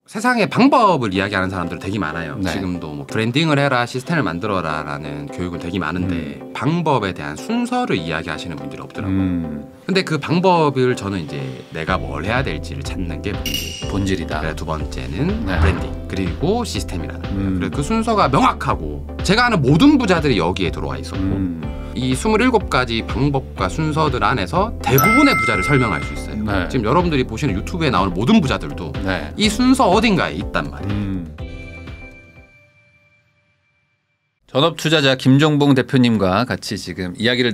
세상에 방법을 이야기하는 사람들 되게 많아요. 네. 지금도 뭐 브랜딩을 해라, 시스템을 만들어라 라는 교육은 되게 많은데 방법에 대한 순서를 이야기하시는 분들이 없더라고요. 근데 그 방법을 저는 이제 내가 뭘 해야 될지를 찾는 게 본질이다. 그래, 두 번째는 네. 브랜딩, 그리고 시스템이라는 거예요. 그래, 그 순서가 명확하고 제가 아는 모든 부자들이 여기에 들어와 있었고 이 27가지 방법과 순서들 안에서 대부분의 부자를 설명할 수 있어요. 네. 지금 여러분들이 보시는 유튜브에 나오는 모든 부자들도 네. 이 순서 어딘가에 있단 말이에요. 전업투자자 김종봉 대표님과 같이 지금 이야기를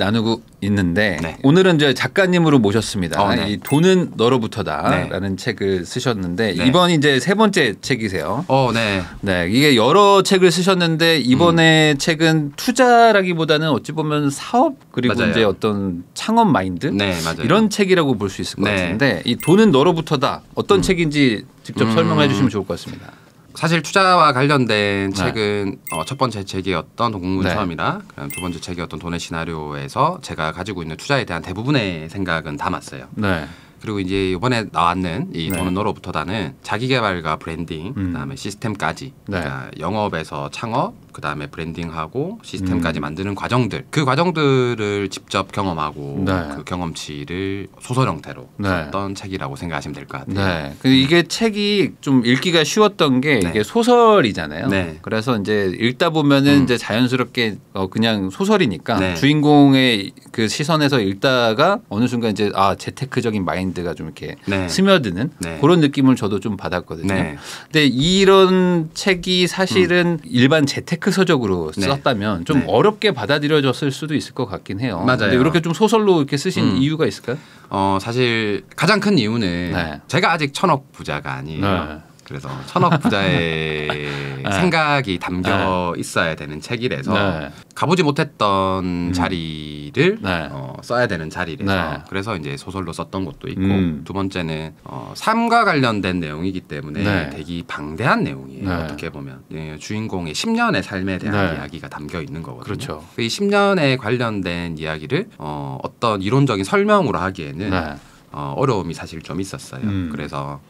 있는데 네. 오늘은 이제 작가님으로 모셨습니다. 네. 이 돈은 너로부터다라는 네. 책을 쓰셨는데 네. 이번이 이제 세 번째 책이세요. 네. 네, 이게 여러 책을 쓰셨는데 이번에 책은 투자라기보다는 어찌 보면 사업 그리고 맞아요. 이제 어떤 창업 마인드 네, 맞아요. 이런 책이라고 볼 수 있을 것 네. 같은데 이 돈은 너로부터다 어떤 책인지 직접 설명해 주시면 좋을 것 같습니다. 사실 투자와 관련된 네. 책은 첫 번째 책이었던 동국문 네. 처음이라 두 번째 책이었던 돈의 시나리오에서 제가 가지고 있는 투자에 대한 대부분의 생각은 담았어요. 네. 그리고 이제 이번에 나왔는 이 네. 돈은 너로부터다는 자기개발과 브랜딩, 그다음에 시스템까지 네. 그러니까 영업에서 창업, 그다음에 브랜딩하고 시스템까지 만드는 과정들, 그 과정들을 직접 경험하고 네. 그 경험치를 소설 형태로 네. 썼던 책이라고 생각하시면 될 것 같아요. 네. 이게 책이 좀 읽기가 쉬웠던 게 네. 이게 소설이잖아요. 네. 그래서 이제 읽다 보면은 이제 자연스럽게 그냥 소설이니까 네. 주인공의 그 시선에서 읽다가 어느 순간 이제 재테크적인 마인드가 좀 이렇게 네. 스며드는 네. 그런 느낌을 저도 좀 받았거든요. 네. 근데 이런 책이 사실은 일반 재테크 서적으로 네. 썼다면 좀 네. 어렵게 받아들여졌을 수도 있을 것 같긴 해요. 맞아요. 근데 이렇게 좀 소설로 이렇게 쓰신 이유가 있을까요? 사실 가장 큰 이유는 네. 제가 아직 천억 부자가 아니에요. 네. 그래서 천억 부자의 생각이 담겨 있어야 되는 책이라서 네. 가보지 못했던 자리를 네. 써야 되는 자리라서 네. 그래서 이제 소설로 썼던 것도 있고 두 번째는 삶과 관련된 내용이기 때문에 네. 되게 방대한 내용이에요. 네. 어떻게 보면 주인공의 10년의 삶에 대한 네. 이야기가 담겨 있는 거거든요. 그렇죠. 이 10년에 관련된 이야기를 어떤 이론적인 설명으로 하기에는 네. 어려움이 사실 좀 있었어요. 그래서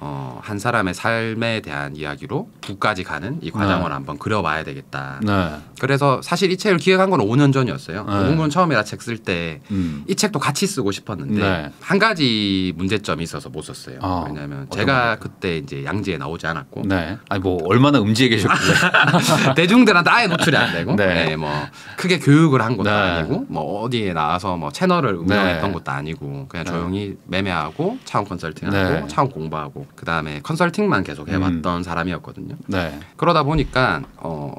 한 사람의 삶에 대한 이야기로 부까지 가는 이 과정을 네. 한번 그려봐야 되겠다. 네. 그래서 사실 이 책을 기획한 건 5년 전이었어요. 네. 공무원 처음이라 책 쓸 때 이 책도 같이 쓰고 싶었는데 네. 한 가지 문제점이 있어서 못 썼어요. 왜냐하면 제가 그때 이제 양지에 나오지 않았고 네. 아니 뭐 얼마나 음지에 계셨길래. 대중들한테 아예 노출이 안 되고 네. 네, 뭐 크게 교육을 한 것도 네. 아니고 뭐 어디에 나와서 뭐 채널을 운영했던 네. 것도 아니고 그냥 네. 조용히 매매하고 차원 컨설팅하고 네. 차원 공부하고 그다음에 컨설팅만 계속 해왔던 사람이었거든요. 네. 그러다 보니까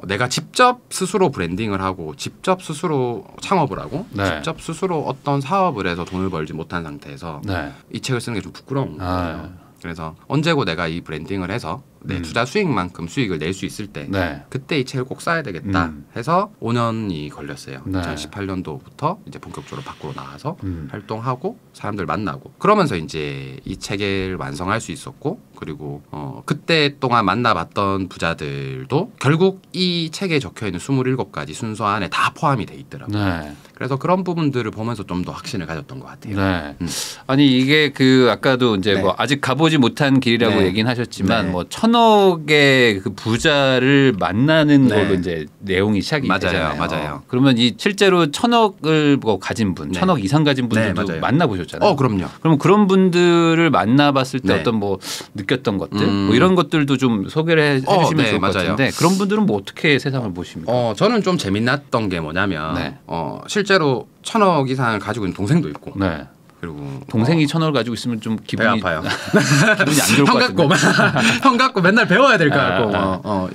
내가 직접 스스로 브랜딩을 하고 직접 스스로 창업을 하고 네. 직접 스스로 어떤 사업을 해서 돈을 벌지 못한 상태에서 네. 이 책을 쓰는 게 좀 부끄러운 거예요. 아. 그래서 언제고 내가 이 브랜딩을 해서 내 투자 수익만큼 수익을 낼 수 있을 때 네. 그때 이 책을 꼭 써야 되겠다 해서 5년이 걸렸어요. 네. 2018년도부터 이제 본격적으로 밖으로 나와서 활동하고 사람들 만나고 그러면서 이제 이 책을 완성할 수 있었고 그리고 그때 동안 만나봤던 부자들도 결국 이 책에 적혀있는 27가지 순서 안에 다 포함이 돼 있더라고요. 네. 그래서 그런 부분들을 보면서 좀 더 확신을 가졌던 것 같아요. 네. 아니 이게 아까도 이제 네. 뭐 아직 가보지 못한 길이라고 네. 얘기는 하셨지만 네. 뭐 1000억의 그 부자를 만나는 네. 걸로 이제 내용이 시작이 맞아요. 되잖아요. 맞아요. 그러면 이 실제로 1000억을 가진 분, 네. 1000억 이상 가진 분들도 네, 맞아요. 만나보셨잖아요. 그럼요. 그럼 그런 분들을 만나봤을 때 네. 어떤 뭐 느꼈던 것들 뭐 이런 것들도 좀 소개를 해주시면 네, 좋을 것 맞아요. 같은데 그런 분들은 뭐 어떻게 세상을 보십니까? 저는 좀 재미났던 게 뭐냐면 네. 실제로 1000억 이상을 가지고 있는 동생도 있고 네. 그리고 동생이 1000억을 가지고 있으면 좀 배 기분이 아파요. 기분이 안 좋을 것 같은데. 형 갖고 맨날 배워야 될 것 같고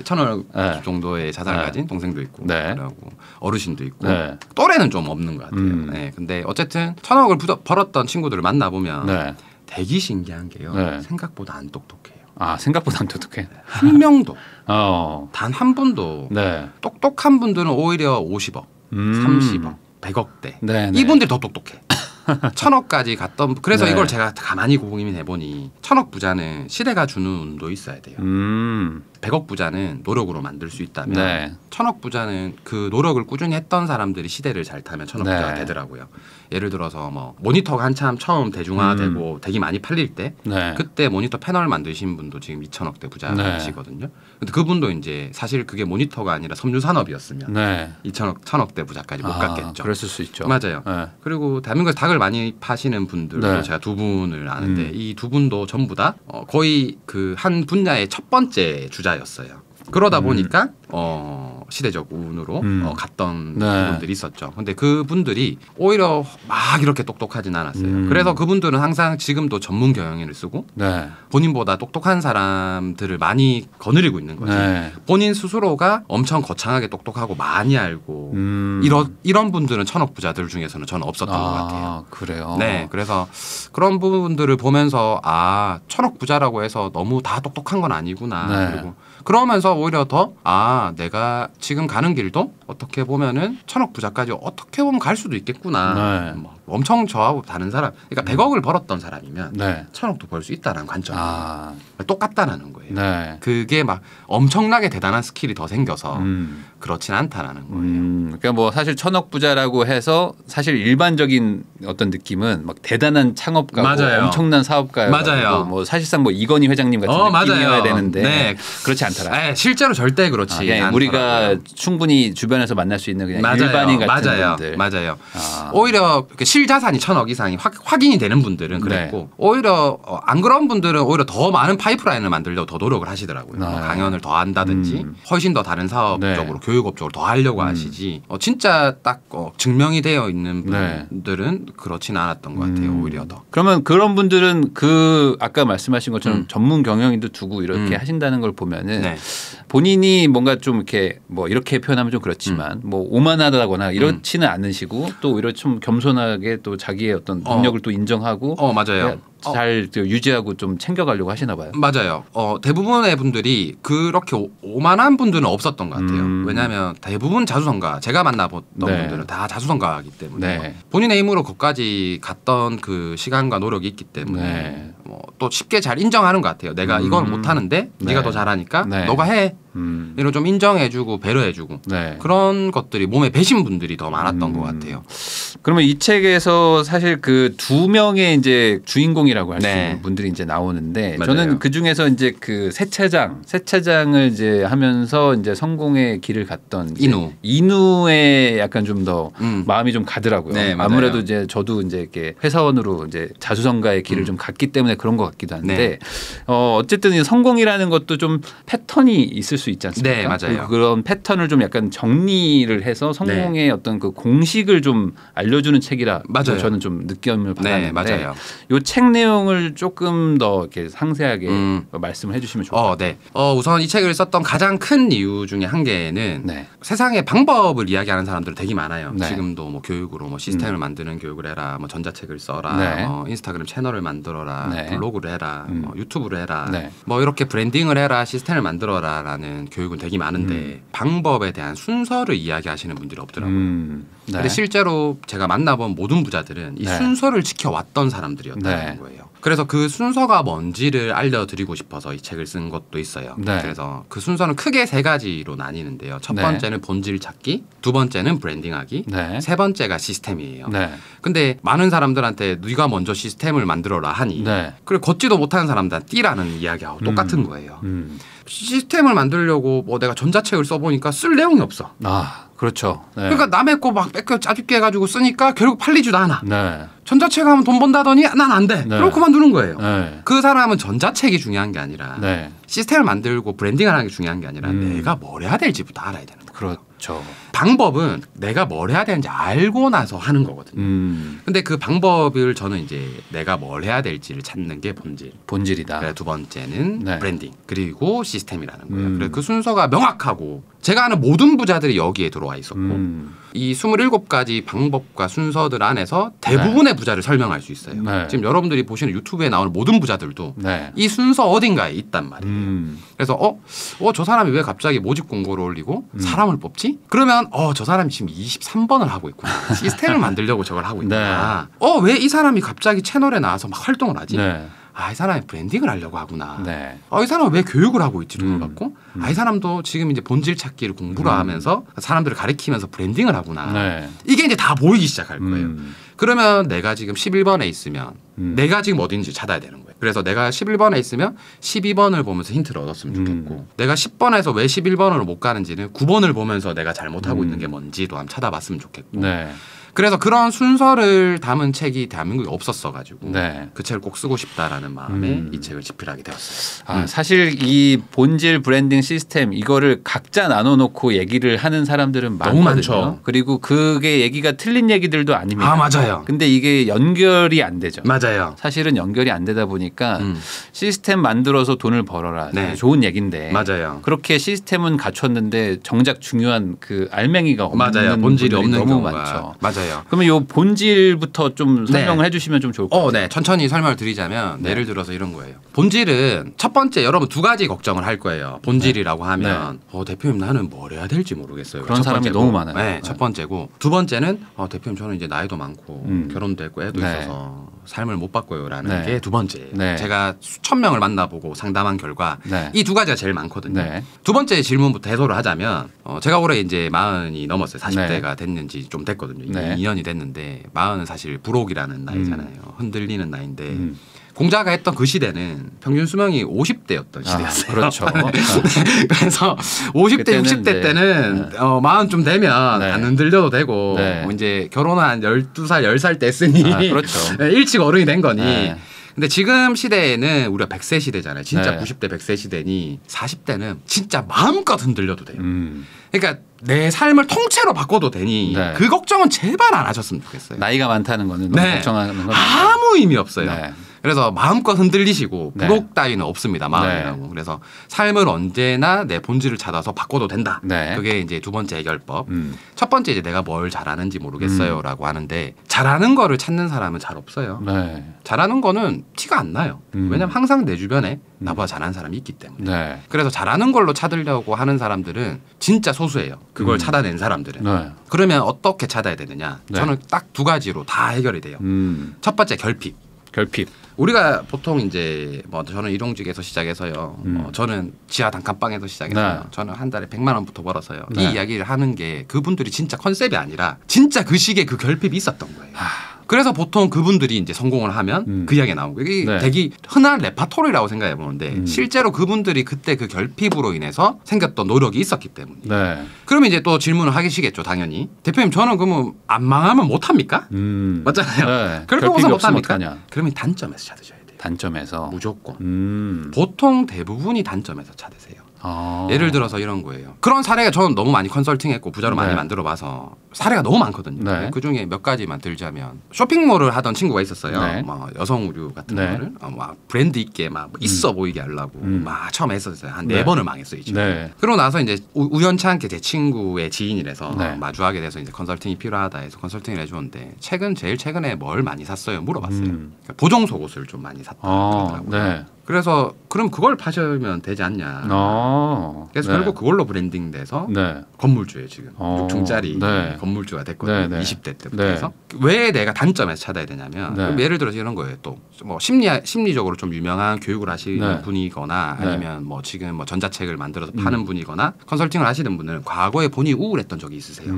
1000억 네. 정도의 자산을 네. 가진 동생도 있고 네. 그리고 어르신도 있고 네. 또래는 좀 없는 것 같아요. 네. 근데 어쨌든 1000억을 벌었던 친구들을 만나보면 네. 되게 신기한 게요. 네. 생각보다 안 똑똑해요. 생각보다 안 똑똑해. 한 명도 단 한 분도 네. 똑똑한 분들은 오히려 50억, 30억, 100억대 네, 네. 이분들이 더 똑똑해. 1000억까지 갔던 그래서 네. 이걸 제가 가만히 고민해 보니 1000억 부자는 시대가 주는 운도 있어야 돼요. 100억 부자는 노력으로 만들 수 있다면 네. 1000억 부자는 그 노력을 꾸준히 했던 사람들이 시대를 잘 타면 1000억 네. 부자가 되더라고요. 예를 들어서 뭐 모니터가 한참 처음 대중화되고 되게 많이 팔릴 때 네. 그때 모니터 패널 만드신 분도 지금 2000억대 부자시거든요. 근데 그분도 이제 사실 그게 모니터가 아니라 섬유 산업이었으면 네. 1000억대 부자까지 못 갔겠죠. 그랬을 수 있죠. 맞아요. 네. 그리고 대한민국에서 닭을 많이 파시는 분들도 네. 제가 두 분을 아는데 이 두 분도 전부 다 거의 그 한 분야의 첫 번째 주자였어요. 그러다 보니까 시대적 운으로 갔던 네. 부분들이 있었죠. 근데 그분들이 오히려 막 이렇게 똑똑하진 않았어요. 그래서 그분들은 항상 지금도 전문 경영인을 쓰고 네. 본인보다 똑똑한 사람들을 많이 거느리고 있는 거지. 네. 본인 스스로가 엄청 거창하게 똑똑하고 많이 알고 이런 분들은 1000억 부자들 중에서는 저는 없었던 것 같아요. 그래요. 네, 그래서 그런 부분들을 보면서 1000억 부자라고 해서 너무 다 똑똑한 건 아니구나. 네. 그리고 그러면서 오히려 더 내가 지금 가는 길도 어떻게 보면은 1000억 부자까지 어떻게 보면 갈 수도 있겠구나. 네. 뭐 엄청 저하고 다른 사람, 그러니까 100억을 벌었던 사람이면 네. 1000억도 벌 수 있다는 관점이 똑같다라는 거예요. 네. 그게 막 엄청나게 대단한 스킬이 더 생겨서 그렇진 않다라는 거예요. 그러니까 뭐 사실 1000억 부자라고 해서 사실 일반적인 어떤 느낌은 막 대단한 창업가고 맞아요. 엄청난 사업가고 맞아요. 뭐 사실상 뭐 이건희 회장님 같은 느낌이어야 맞아요. 되는데 네. 그렇지 않더라. 네, 실제로 절대 그렇지 그냥 않더라고요. 우리가 충분히 주변에서 만날 수 있는 그냥 일반인 같은 분들. 맞아요. 오히려 실자산이 1000억 이상이 확인이 되는 분들은 그랬고 오히려 안 그런 분들은 오히려 더 많은 파이프라인을 만들려고 더 노력을 하시더라고요. 뭐 강연을 더 한다든지 훨씬 더 다른 사업 쪽으로 교육업 쪽으로 더 하려고 하시지 진짜 딱 증명이 되어 있는 분들은 그렇지는 않았던 것 같아요. 오히려 더. 그러면 그런 분들은 그 아까 말씀하신 것처럼 전문 경영인도 두고 이렇게 하신다는 걸 보면은 본인이 뭔가 좀 이렇게 뭐 이렇게 표현하면 좀 그렇지만 뭐 오만하다거나 이렇지는 않으시고 또 오히려 좀 겸손하게 또 자기의 어떤 능력을 또 인정하고 맞아요. 잘 유지하고 좀 챙겨가려고 하시나 봐요. 맞아요. 대부분의 분들이 그렇게 오만한 분들은 없었던 것 같아요. 왜냐하면 대부분 자수성가, 제가 만나봤던 분들은 다 자수성가이기 때문에 본인의 힘으로 거기까지 갔던 그 시간과 노력이 있기 때문에 또 쉽게 잘 인정하는 것 같아요. 내가 이건 못하는데 네가 더 잘하니까 너가 해. 이런 좀 인정해주고 배려해주고 그런 것들이 몸에 배신 분들이 더 많았던 것 같아요. 그러면 이 책에서 사실 그 두 명의 이제 주인공이라고 할 수 있는 분들이 이제 나오는데 맞아요. 저는 그 중에서 이제 그 세차장을 이제 하면서 이제 성공의 길을 갔던 인우의 약간 좀 더 마음이 좀 가더라고요. 아무래도 이제 저도 이제 이렇게 회사원으로 이제 자수성가의 길을 좀 갔기 때문에 그런 것 같기도 한데 어쨌든 이 성공이라는 것도 좀 패턴이 있을 수 있지 않습니까? 네, 맞아요. 그런 패턴을 좀 약간 정리를 해서 성공의 어떤 그 공식을 좀 알려주는 책이라 저는 좀 느낌을 받았는데 맞아요. 이 책 내용을 조금 더 이렇게 상세하게 말씀을 해주시면 좋을 것 같아요. 우선 이 책을 썼던 가장 큰 이유 중에 한 개는 세상의 방법을 이야기하는 사람들은 되게 많아요. 지금도 뭐 교육으로 뭐 시스템을 만드는 교육을 해라, 뭐 전자책을 써라, 인스타그램 채널을 만들어라, 블로그를 해라, 유튜브를 해라, 뭐 이렇게 브랜딩을 해라, 시스템을 만들어라라는 교육은 되게 많은데 방법에 대한 순서를 이야기하시는 분들이 없더라고요. 근데 실제로 제가 만나본 모든 부자들은 이 순서를 지켜왔던 사람들이었다는 거예요. 그래서 그 순서가 뭔지를 알려드리고 싶어서 이 책을 쓴 것도 있어요. 그래서 그 순서는 크게 세 가지로 나뉘는데요. 첫 번째는 본질 찾기, 두 번째는 브랜딩하기, 세 번째가 시스템이에요. 근데 많은 사람들한테 네가 먼저 시스템을 만들어라 하니 그리고 걷지도 못하는 사람들한테 뛰라는 이야기하고 똑같은 거예요. 시스템을 만들려고 뭐 내가 전자책을 써보니까 쓸 내용이 없어. 그렇죠. 그러니까 남의 거 막 뺏겨 짜집게 해가지고 쓰니까 결국 팔리지도 않아. 전자책 하면 돈 번다더니 난 안 돼. 그럼 그만두는 거예요. 그 사람은 전자책이 중요한 게 아니라 시스템을 만들고 브랜딩을 하는 게 중요한 게 아니라 내가 뭘 해야 될지부터 알아야 되는 거예요. 그렇죠. 방법은 내가 뭘 해야 되는지 알고 나서 하는 거거든요. 근데 그 방법을 저는 이제 내가 뭘 해야 될지를 찾는 게 본질이다. 두 번째는 브랜딩 그리고 시스템이라는 거예요. 그래서 그 순서가 명확하고 제가 아는 모든 부자들이 여기에 들어와 있었고 이 27가지 방법과 순서들 안에서 대부분의 부자를 설명할 수 있어요. 지금 여러분들이 보시는 유튜브에 나오는 모든 부자들도 이 순서 어딘가에 있단 말이에요. 그래서 저 사람이 왜 갑자기 모집 공고를 올리고 사람을 뽑지? 그러면 저 사람이 지금 23번을 하고 있구나. 시스템을 만들려고 저걸 하고 있구나. 왜 이 사람이 갑자기 채널에 나와서 막 활동을 하지? 이 사람이 브랜딩을 하려고 하구나. 네. 이 사람은 왜 교육을 하고 있지를 몰랐고 이 사람도 지금 이제 본질 찾기를 공부를 하면서 사람들을 가리키면서 브랜딩을 하구나. 네. 이게 이제 다 보이기 시작할 거예요. 그러면 내가 지금 11번에 있으면 내가 지금 어딘지 찾아야 되는 거예요. 그래서 내가 11번에 있으면 12번을 보면서 힌트를 얻었으면 좋겠고 내가 10번에서 왜 11번으로 못 가는지는 9번을 보면서 내가 잘못하고 있는 게 뭔지도 한번 찾아봤으면 좋겠고 네. 그래서 그런 순서를 담은 책이 대한민국에 없었어가지고 네. 그 책을 꼭 쓰고 싶다라는 마음에 이 책을 집필하게 되었어요. 사실 이 본질 브랜딩 시스템 이거를 각자 나눠놓고 얘기를 하는 사람들은 너무 많거든요. 많죠. 그리고 그게 얘기가 틀린 얘기들도 아닙니다. 맞아요. 근데 이게 연결이 안 되죠. 맞아요. 사실은 연결이 안 되다 보니까 시스템 만들어서 돈을 벌어라. 네. 좋은 얘기인데 맞아요. 그렇게 시스템은 갖췄는데 정작 중요한 그 알맹이가 없는 맞아요. 본질이 없는 너무 경우가 많죠. 맞아요. 그러면 이 본질부터 좀 설명을 해주시면 좀 좋을 것 같아요. 네. 천천히 설명을 드리자면 예를 들어서 이런 거예요. 본질은 첫 번째 여러분 두 가지 걱정을 할 거예요. 본질이라고 하면 대표님 나는 뭘 해야 될지 모르겠어요. 그런 사람이 너무 많아요. 네, 첫 번째고 두 번째는 대표님 저는 이제 나이도 많고 결혼도 했고 애도 있어서 삶을 못 바꿔요라는 게 두 번째예요. 네. 제가 수천 명을 만나보고 상담한 결과 이 두 가지가 제일 많거든요. 네. 두 번째 질문부터 해소를 하자면 제가 올해 이제 40이 넘었어요. 40대가 됐는지 좀 됐거든요. 2년이 됐는데 40은 사실 불혹이라는 나이잖아요. 흔들리는 나이인데 공자가 했던 그 시대는 평균 수명이 50대였던 시대였어요. 그렇죠. 그래서 50대, 60대 때는 40좀 되면 안 흔들려도 되고 뭐 이제 결혼한 12살, 10살 때 했으니 그렇죠. 일찍 어른이 된 거니 근데 지금 시대에는 우리가 100세 시대잖아요. 진짜 90대 100세 시대니 40대는 진짜 마음껏 흔들려도 돼요. 그러니까 내 삶을 통째로 바꿔도 되니 그 걱정은 제발 안 하셨으면 좋겠어요. 나이가 많다는 거는 너무 걱정하는 건 아무 의미 없어요. 그래서 마음껏 흔들리시고 부록 따위는 없습니다. 마음이라고. 그래서 삶을 언제나 내 본질을 찾아서 바꿔도 된다. 그게 이제 두 번째 해결법. 첫 번째 이제 내가 뭘 잘하는지 모르겠어요라고 하는데 잘하는 거를 찾는 사람은 잘 없어요. 잘하는 거는 티가 안 나요. 왜냐하면 항상 내 주변에 나보다 잘하는 사람이 있기 때문에. 그래서 잘하는 걸로 찾으려고 하는 사람들은 진짜 소수예요. 그걸 찾아낸 사람들은. 그러면 어떻게 찾아야 되느냐. 저는 딱 두 가지로 다 해결이 돼요. 첫 번째 결핍. 우리가 보통 이제 뭐 저는 일용직에서 시작해서요. 저는 지하 단칸방에서 시작했어요. 저는 한 달에 100만 원부터 벌어서요. 이 이야기를 하는 게 그분들이 진짜 컨셉이 아니라 진짜 그 시기에 그 결핍이 있었던 거예요. 그래서 보통 그분들이 이제 성공을 하면 그 이야기가 나오고 이게 되게 흔한 레파토리라고 생각해 보는데 실제로 그분들이 그때 그 결핍으로 인해서 생겼던 노력이 있었기 때문에. 그러면 이제 또 질문을 하시겠죠, 당연히. 대표님 저는 그러면 안 망하면 못 합니까? 맞잖아요. 결핍 없어 못 합니까? 그러면 단점에서 찾으셔야 돼요. 단점에서 무조건. 보통 대부분이 단점에서 찾으세요. 예를 들어서 이런 거예요. 그런 사례가 저는 너무 많이 컨설팅했고 부자로 많이 만들어봐서 사례가 너무 많거든요. 그중에 몇 가지만 들자면 쇼핑몰을 하던 친구가 있었어요. 뭐 여성 의류 같은 거를 막 브랜드 있게 막 있어 보이게 하려고 막 처음에 했었어요. 한 4번을 망했어요. 그러고 나서 이제 우연치 않게 제 친구의 지인이라서 마주하게 돼서 이제 컨설팅이 필요하다 해서 컨설팅을 해주는데 제일 최근에 뭘 많이 샀어요? 물어봤어요. 그러니까 보정 속옷을 좀 많이 샀다 그러더라고요. 그래서 그럼 그걸 파시면 되지 않냐. 그래서 결국 그걸로 브랜딩돼서 건물주예요 지금. 6층짜리 건물주가 됐거든요. 20대 때부터 해서. 왜 내가 단점에서 찾아야 되냐면 그럼 예를 들어서 이런 거예요. 또 뭐 심리적으로 좀 유명한 교육을 하시는 분이거나 아니면 뭐 지금 뭐 전자책을 만들어서 파는 분이거나 컨설팅을 하시는 분은 과거에 본인이 우울했던 적이 있으세요.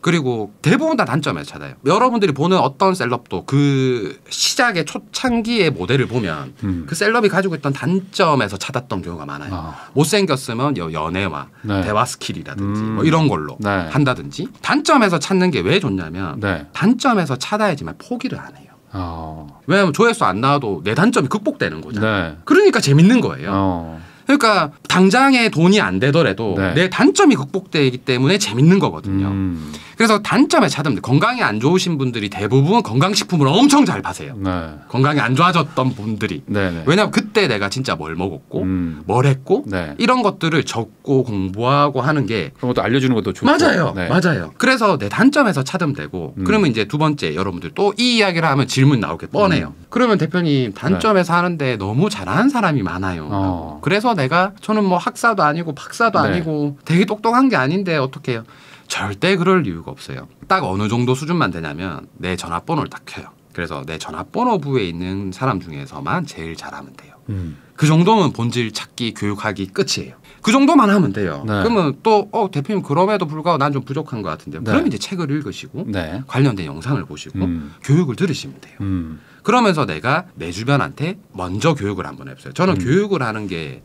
그리고 대부분 다 단점에서 찾아요. 여러분들이 보는 어떤 셀럽도 그 시작의 초창기의 모델을 보면 그 셀럽이 가지고 있던 단점에서 찾았던 경우가 많아요. 못생겼으면 연애와 대화 스킬이라든지 뭐 이런 걸로 한다든지. 단점에서 찾는 게 왜 좋냐면 단점에서 찾아야지만 포기를 안 해요. 왜냐하면 조회수 안 나와도 내 단점이 극복되는 거잖아요. 그러니까 재밌는 거예요. 그러니까 당장에 돈이 안 되더라도 내 단점이 극복되기 때문에 재밌는 거거든요. 그래서 단점에 찾으면 돼. 건강이 안 좋으신 분들이 대부분 건강식품을 엄청 잘 파세요. 건강이 안 좋아졌던 분들이. 왜냐하면 그때 내가 진짜 뭘 먹었고 뭘 했고 이런 것들을 적고 공부하고 하는 게 그런 것도 알려주는 것도 좋고. 맞아요. 그래서 내 단점에서 찾으면 되고 그러면 이제 두 번째 여러분들 또 이 이야기를 하면 질문 나오게 뻔해요. 그러면 대표님 단점에서 하는데 너무 잘하는 사람이 많아요. 그래서 저는 뭐 학사도 아니고 박사도 아니고 되게 똑똑한 게 아닌데 어떻게 해요? 절대 그럴 이유가 없어요. 딱 어느 정도 수준만 되냐면 내 전화번호를 딱 켜요. 그래서 내 전화번호부에 있는 사람 중에서만 제일 잘하면 돼요. 그 정도면 본질 찾기 교육하기 끝이에요. 그 정도만 하면 돼요. 네. 그러면 또 대표님 그럼에도 불구하고 난 좀 부족한 것 같은데요. 네. 그럼 이제 책을 읽으시고 네. 관련된 영상을 보시고 교육을 들으시면 돼요. 그러면서 내가 내 주변한테 먼저 교육을 한번 해보세요. 저는 교육을 하는 게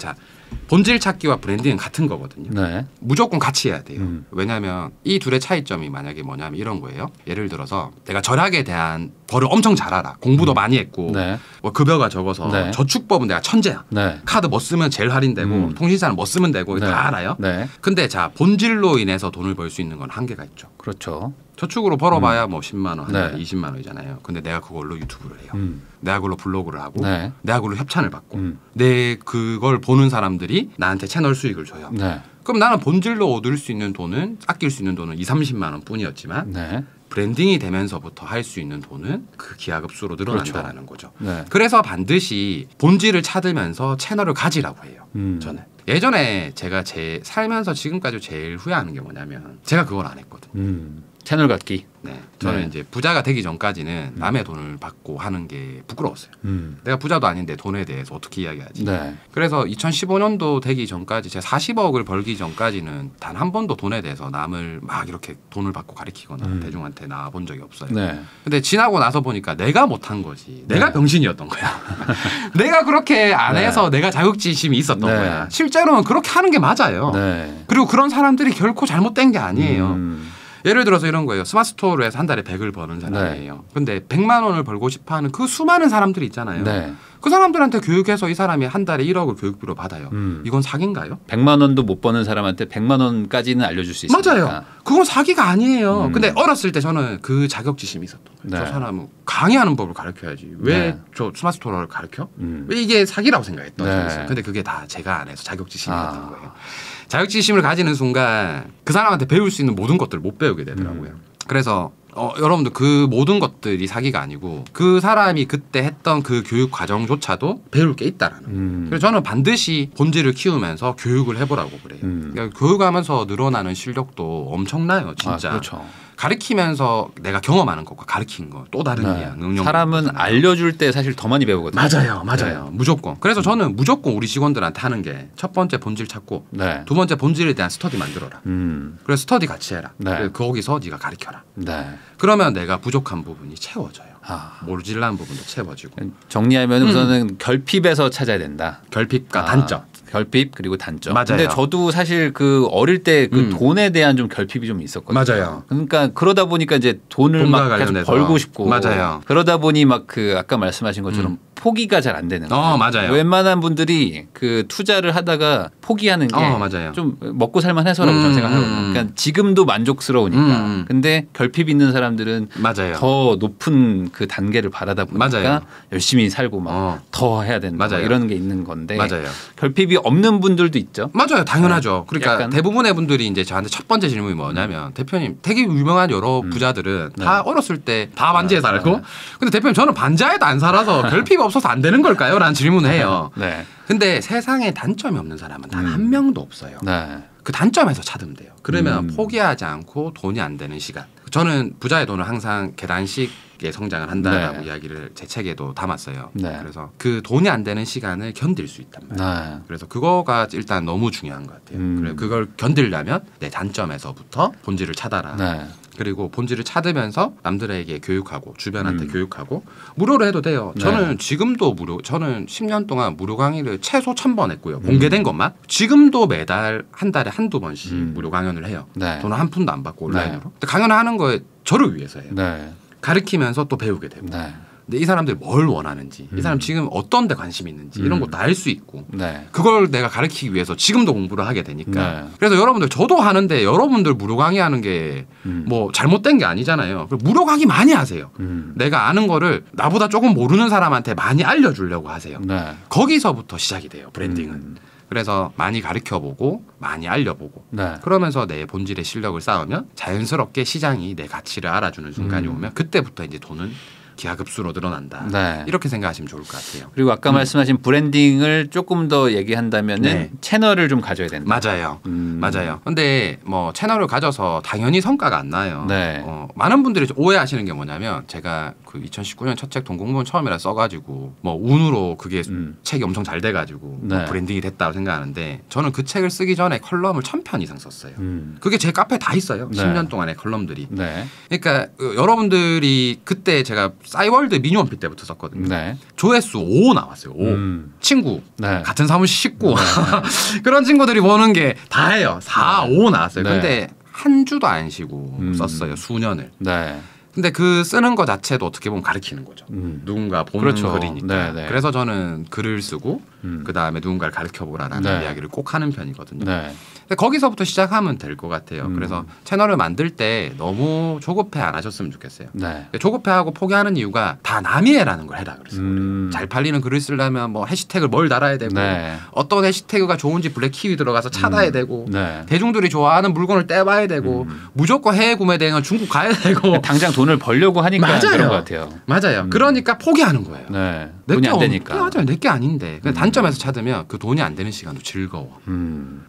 본질 찾기와 브랜딩은 같은 거거든요. 네. 무조건 같이 해야 돼요. 왜냐하면 이 둘의 차이점이 만약에 뭐냐면 이런 거예요. 예를 들어서 내가 절약에 대한 벌을 엄청 잘 알아. 공부도 많이 했고 네. 뭐 급여가 적어서 네. 저축법은 내가 천재야. 네. 카드 뭐 쓰면 제일 할인되고 통신사는 뭐 쓰면 되고 네. 다 알아요. 네. 근데 본질로 인해서 돈을 벌 수 있는 건 한계가 있죠. 그렇죠. 저축으로 벌어봐야 뭐 10만 원, 네. 20만 원이잖아요. 근데 내가 그걸로 유튜브를 해요. 내가 그걸로 블로그를 하고 네. 내가 그걸로 협찬을 받고 내 그걸 보는 사람들이 나한테 채널 수익을 줘요. 네. 그럼 나는 본질로 얻을 수 있는 돈은 아낄 수 있는 돈은 30만 원 뿐이었지만 네. 브랜딩이 되면서부터 할 수 있는 돈은 그 기하급수로 늘어난다는 거죠. 네. 그래서 반드시 본질을 찾으면서 채널을 가지라고 해요. 저는. 예전에 제가 살면서 지금까지 제일 후회하는 게 뭐냐면 제가 그걸 안 했거든요. 채널 갖기. 네. 저는 네. 이제 부자가 되기 전까지는 남의 돈을 받고 하는 게 부끄러웠어요. 내가 부자도 아닌데 돈에 대해서 어떻게 이야기하지. 네. 그래서 2015년도 되기 전까지 제가 40억을 벌기 전까지는 단 한 번도 돈에 대해서 남을 막 이렇게 돈을 받고 가르치거나 대중한테 나와본 적이 없어요. 네. 근데 지나고 나서 보니까 내가 못한 거지. 내가 병신이었던 거야. 내가 그렇게 안 해서 내가 자격지심이 있었던 거야. 실제로는 그렇게 하는 게 맞아요. 네. 그리고 그런 사람들이 결코 잘못된 게 아니에요. 예를 들어서 이런 거예요. 스마트 스토어로 해서 한 달에 100을 버는 사람이에요. 네. 근데 100만 원을 벌고 싶어하는 그 수많은 사람들이 있잖아요. 네. 그 사람들한테 교육해서 이 사람이 한 달에 1억을 교육비로 받아요. 이건 사기인가요? 100만 원도 못 버는 사람한테 100만 원까지는 알려줄 수 있습니다. 맞아요. 그건 사기가 아니에요. 근데 어렸을 때 저는 그 자격지심이 있었던 거예요. 네. 저 사람은 강의하는 법을 가르쳐야지. 왜 저 스마트 스토어를 가르쳐? 왜 이게 사기라고 생각했던 적이 있어요. 근데 그게 다 제가 안 해서 자격지심이었던 거예요. 자격지심을 가지는 순간 그 사람한테 배울 수 있는 모든 것들을 못 배우게 되더라고요. 그래서 여러분들 그 모든 것들이 사기가 아니고 그 사람이 그때 했던 그 교육 과정조차도 배울 게 있다라는 그래서 저는 반드시 본질을 키우면서 교육을 해보라고 그래요. 그러니까 교육하면서 늘어나는 실력도 엄청나요. 진짜. 그렇죠. 가르치면서 내가 경험하는 것과 가르친 거 또 다른 이야. 사람은 알려줄 때 사실 더 많이 배우거든요. 맞아요. 네. 무조건. 그래서 저는 무조건 우리 직원들한테 하는 게 첫 번째 본질 찾고 두 번째 본질에 대한 스터디 만들어라. 그래서 스터디 같이 해라. 그래서 거기서 네가 가르쳐라. 그러면 내가 부족한 부분이 채워져요. 모질란 부분도 채워지고. 정리하면 우선은 결핍에서 찾아야 된다. 결핍과 단점. 결핍 그리고 단점. 맞아요. 근데 저도 사실 그 어릴 때 그 돈에 대한 좀 결핍이 좀 있었거든요. 맞아요. 그러니까 그러다 보니까 이제 돈을 막 계속 벌고 싶고. 맞아요. 그러다 보니 막 그 아까 말씀하신 것처럼 포기가 잘 안 되는 거예요. 맞아요. 웬만한 분들이 그 투자를 하다가 포기하는 게 좀 먹고 살만해서라고 저는 생각하거든요. 그러니까 지금도 만족스러우니까. 근데 결핍 있는 사람들은 더 높은 그 단계를 바라다 보니까 열심히 살고 막 더 해야 된다. 이런 게 있는 건데 결핍이 없는 분들도 있죠. 맞아요. 당연하죠. 그러니까 대부분의 분들이 이제 저한테 첫 번째 질문이 뭐냐면 대표님 되게 유명한 여러 부자들은 다 어렸을 때 다 반지에 살고 근데 대표님 저는 반지하에도 안 살아서 결핍이 없어서 안 되는 걸까요? 라는 질문을 해요. 근데 세상에 단점이 없는 사람은 단 한 명도 없어요. 그 단점에서 찾으면 돼요. 그러면 포기하지 않고 돈이 안 되는 시간. 저는 부자의 돈을 항상 계단식의 성장을 한다라고 이야기를 제 책에도 담았어요. 그래서 그 돈이 안 되는 시간을 견딜 수 있단 말이에요. 그래서 그거가 일단 너무 중요한 것 같아요. 그래서 그걸 견디려면 내 단점에서부터 본질을 찾아라. 그리고 본질을 찾으면서 남들에게 교육하고 주변한테 교육하고 무료로 해도 돼요. 저는 지금도 저는 10년 동안 무료 강의를 최소 1000번 했고요. 공개된 것만. 지금도 매달 한 달에 한두 번씩 무료 강연을 해요. 돈을 한 푼도 안 받고 온라인으로. 근데 강연을 하는 거에 저를 위해서예요. 가르치면서 또 배우게 되고. 근데 이 사람들이 뭘 원하는지 이 사람 지금 어떤 데 관심이 있는지 이런 것도 알 수 있고 그걸 내가 가르치기 위해서 지금도 공부를 하게 되니까 그래서 여러분들 저도 하는데 여러분들 무료 강의하는 게 뭐 잘못된 게 아니잖아요. 무료 강의 많이 하세요. 내가 아는 거를 나보다 조금 모르는 사람한테 많이 알려주려고 하세요. 거기서부터 시작이 돼요. 브랜딩은. 그래서 많이 가르쳐보고 많이 알려보고 그러면서 내 본질의 실력을 쌓으면 자연스럽게 시장이 내 가치를 알아주는 순간이 오면 그때부터 이제 돈은 기하급수로 늘어난다. 이렇게 생각하시면 좋을 것 같아요. 그리고 아까 말씀하신 브랜딩을 조금 더 얘기한다면은 채널을 좀 가져야 된다. 맞아요. 맞아요. 근데 뭐 채널을 가져서 당연히 성과가 안 나요. 많은 분들이 오해하시는 게 뭐냐면 제가 그 2019년 첫 책 동공무원 처음이라 써가지고 뭐 운으로 그게 책이 엄청 잘 돼가지고 네. 뭐 브랜딩이 됐다고 생각하는데 저는 그 책을 쓰기 전에 컬럼을 1000편 이상 썼어요. 그게 제 카페에 다 있어요. 네. 10년 동안의 컬럼들이. 네. 그러니까 여러분들이 그때 제가 싸이월드 미니원피 때부터 썼거든요. 네. 조회수 5 나왔어요. 5. 친구. 네. 같은 사무실 식구. 그런 친구들이 보는 게 다예요. 4, 5 나왔어요. 네. 근데 한 주도 안 쉬고 썼어요. 수년을. 네. 근데 그 쓰는 거 자체도 어떻게 보면 가르치는 거죠. 누군가 보는 그렇죠. 글이니까. 네네. 그래서 저는 글을 쓰고 그다음에 누군가를 가르쳐보라라는 네. 이야기를 꼭 하는 편이거든요. 네. 근데 거기서부터 시작하면 될 것 같아요. 그래서 채널을 만들 때 너무 조급해 안 하셨으면 좋겠어요. 네. 조급해하고 포기하는 이유가 다 남이 해라는 걸 해라 그랬어요. 잘 팔리는 글을 쓰려면 뭐 해시태그를 뭘 달아야 되고 네. 어떤 해시태그가 좋은지 블랙키위 들어가서 찾아야 되고 네. 대중들이 좋아하는 물건을 떼봐야 되고 무조건 해외 구매 대행은 중국 가야 되고 당장 돈을 벌려고 하니까 맞아요. 그런 것 같아요. 맞아요. 그러니까 포기하는 거예요. 네. 돈이 안 되니까. 맞아요. 내게 아닌데. 단점에서 찾으면 그 돈이 안 되는 시간도 즐거워.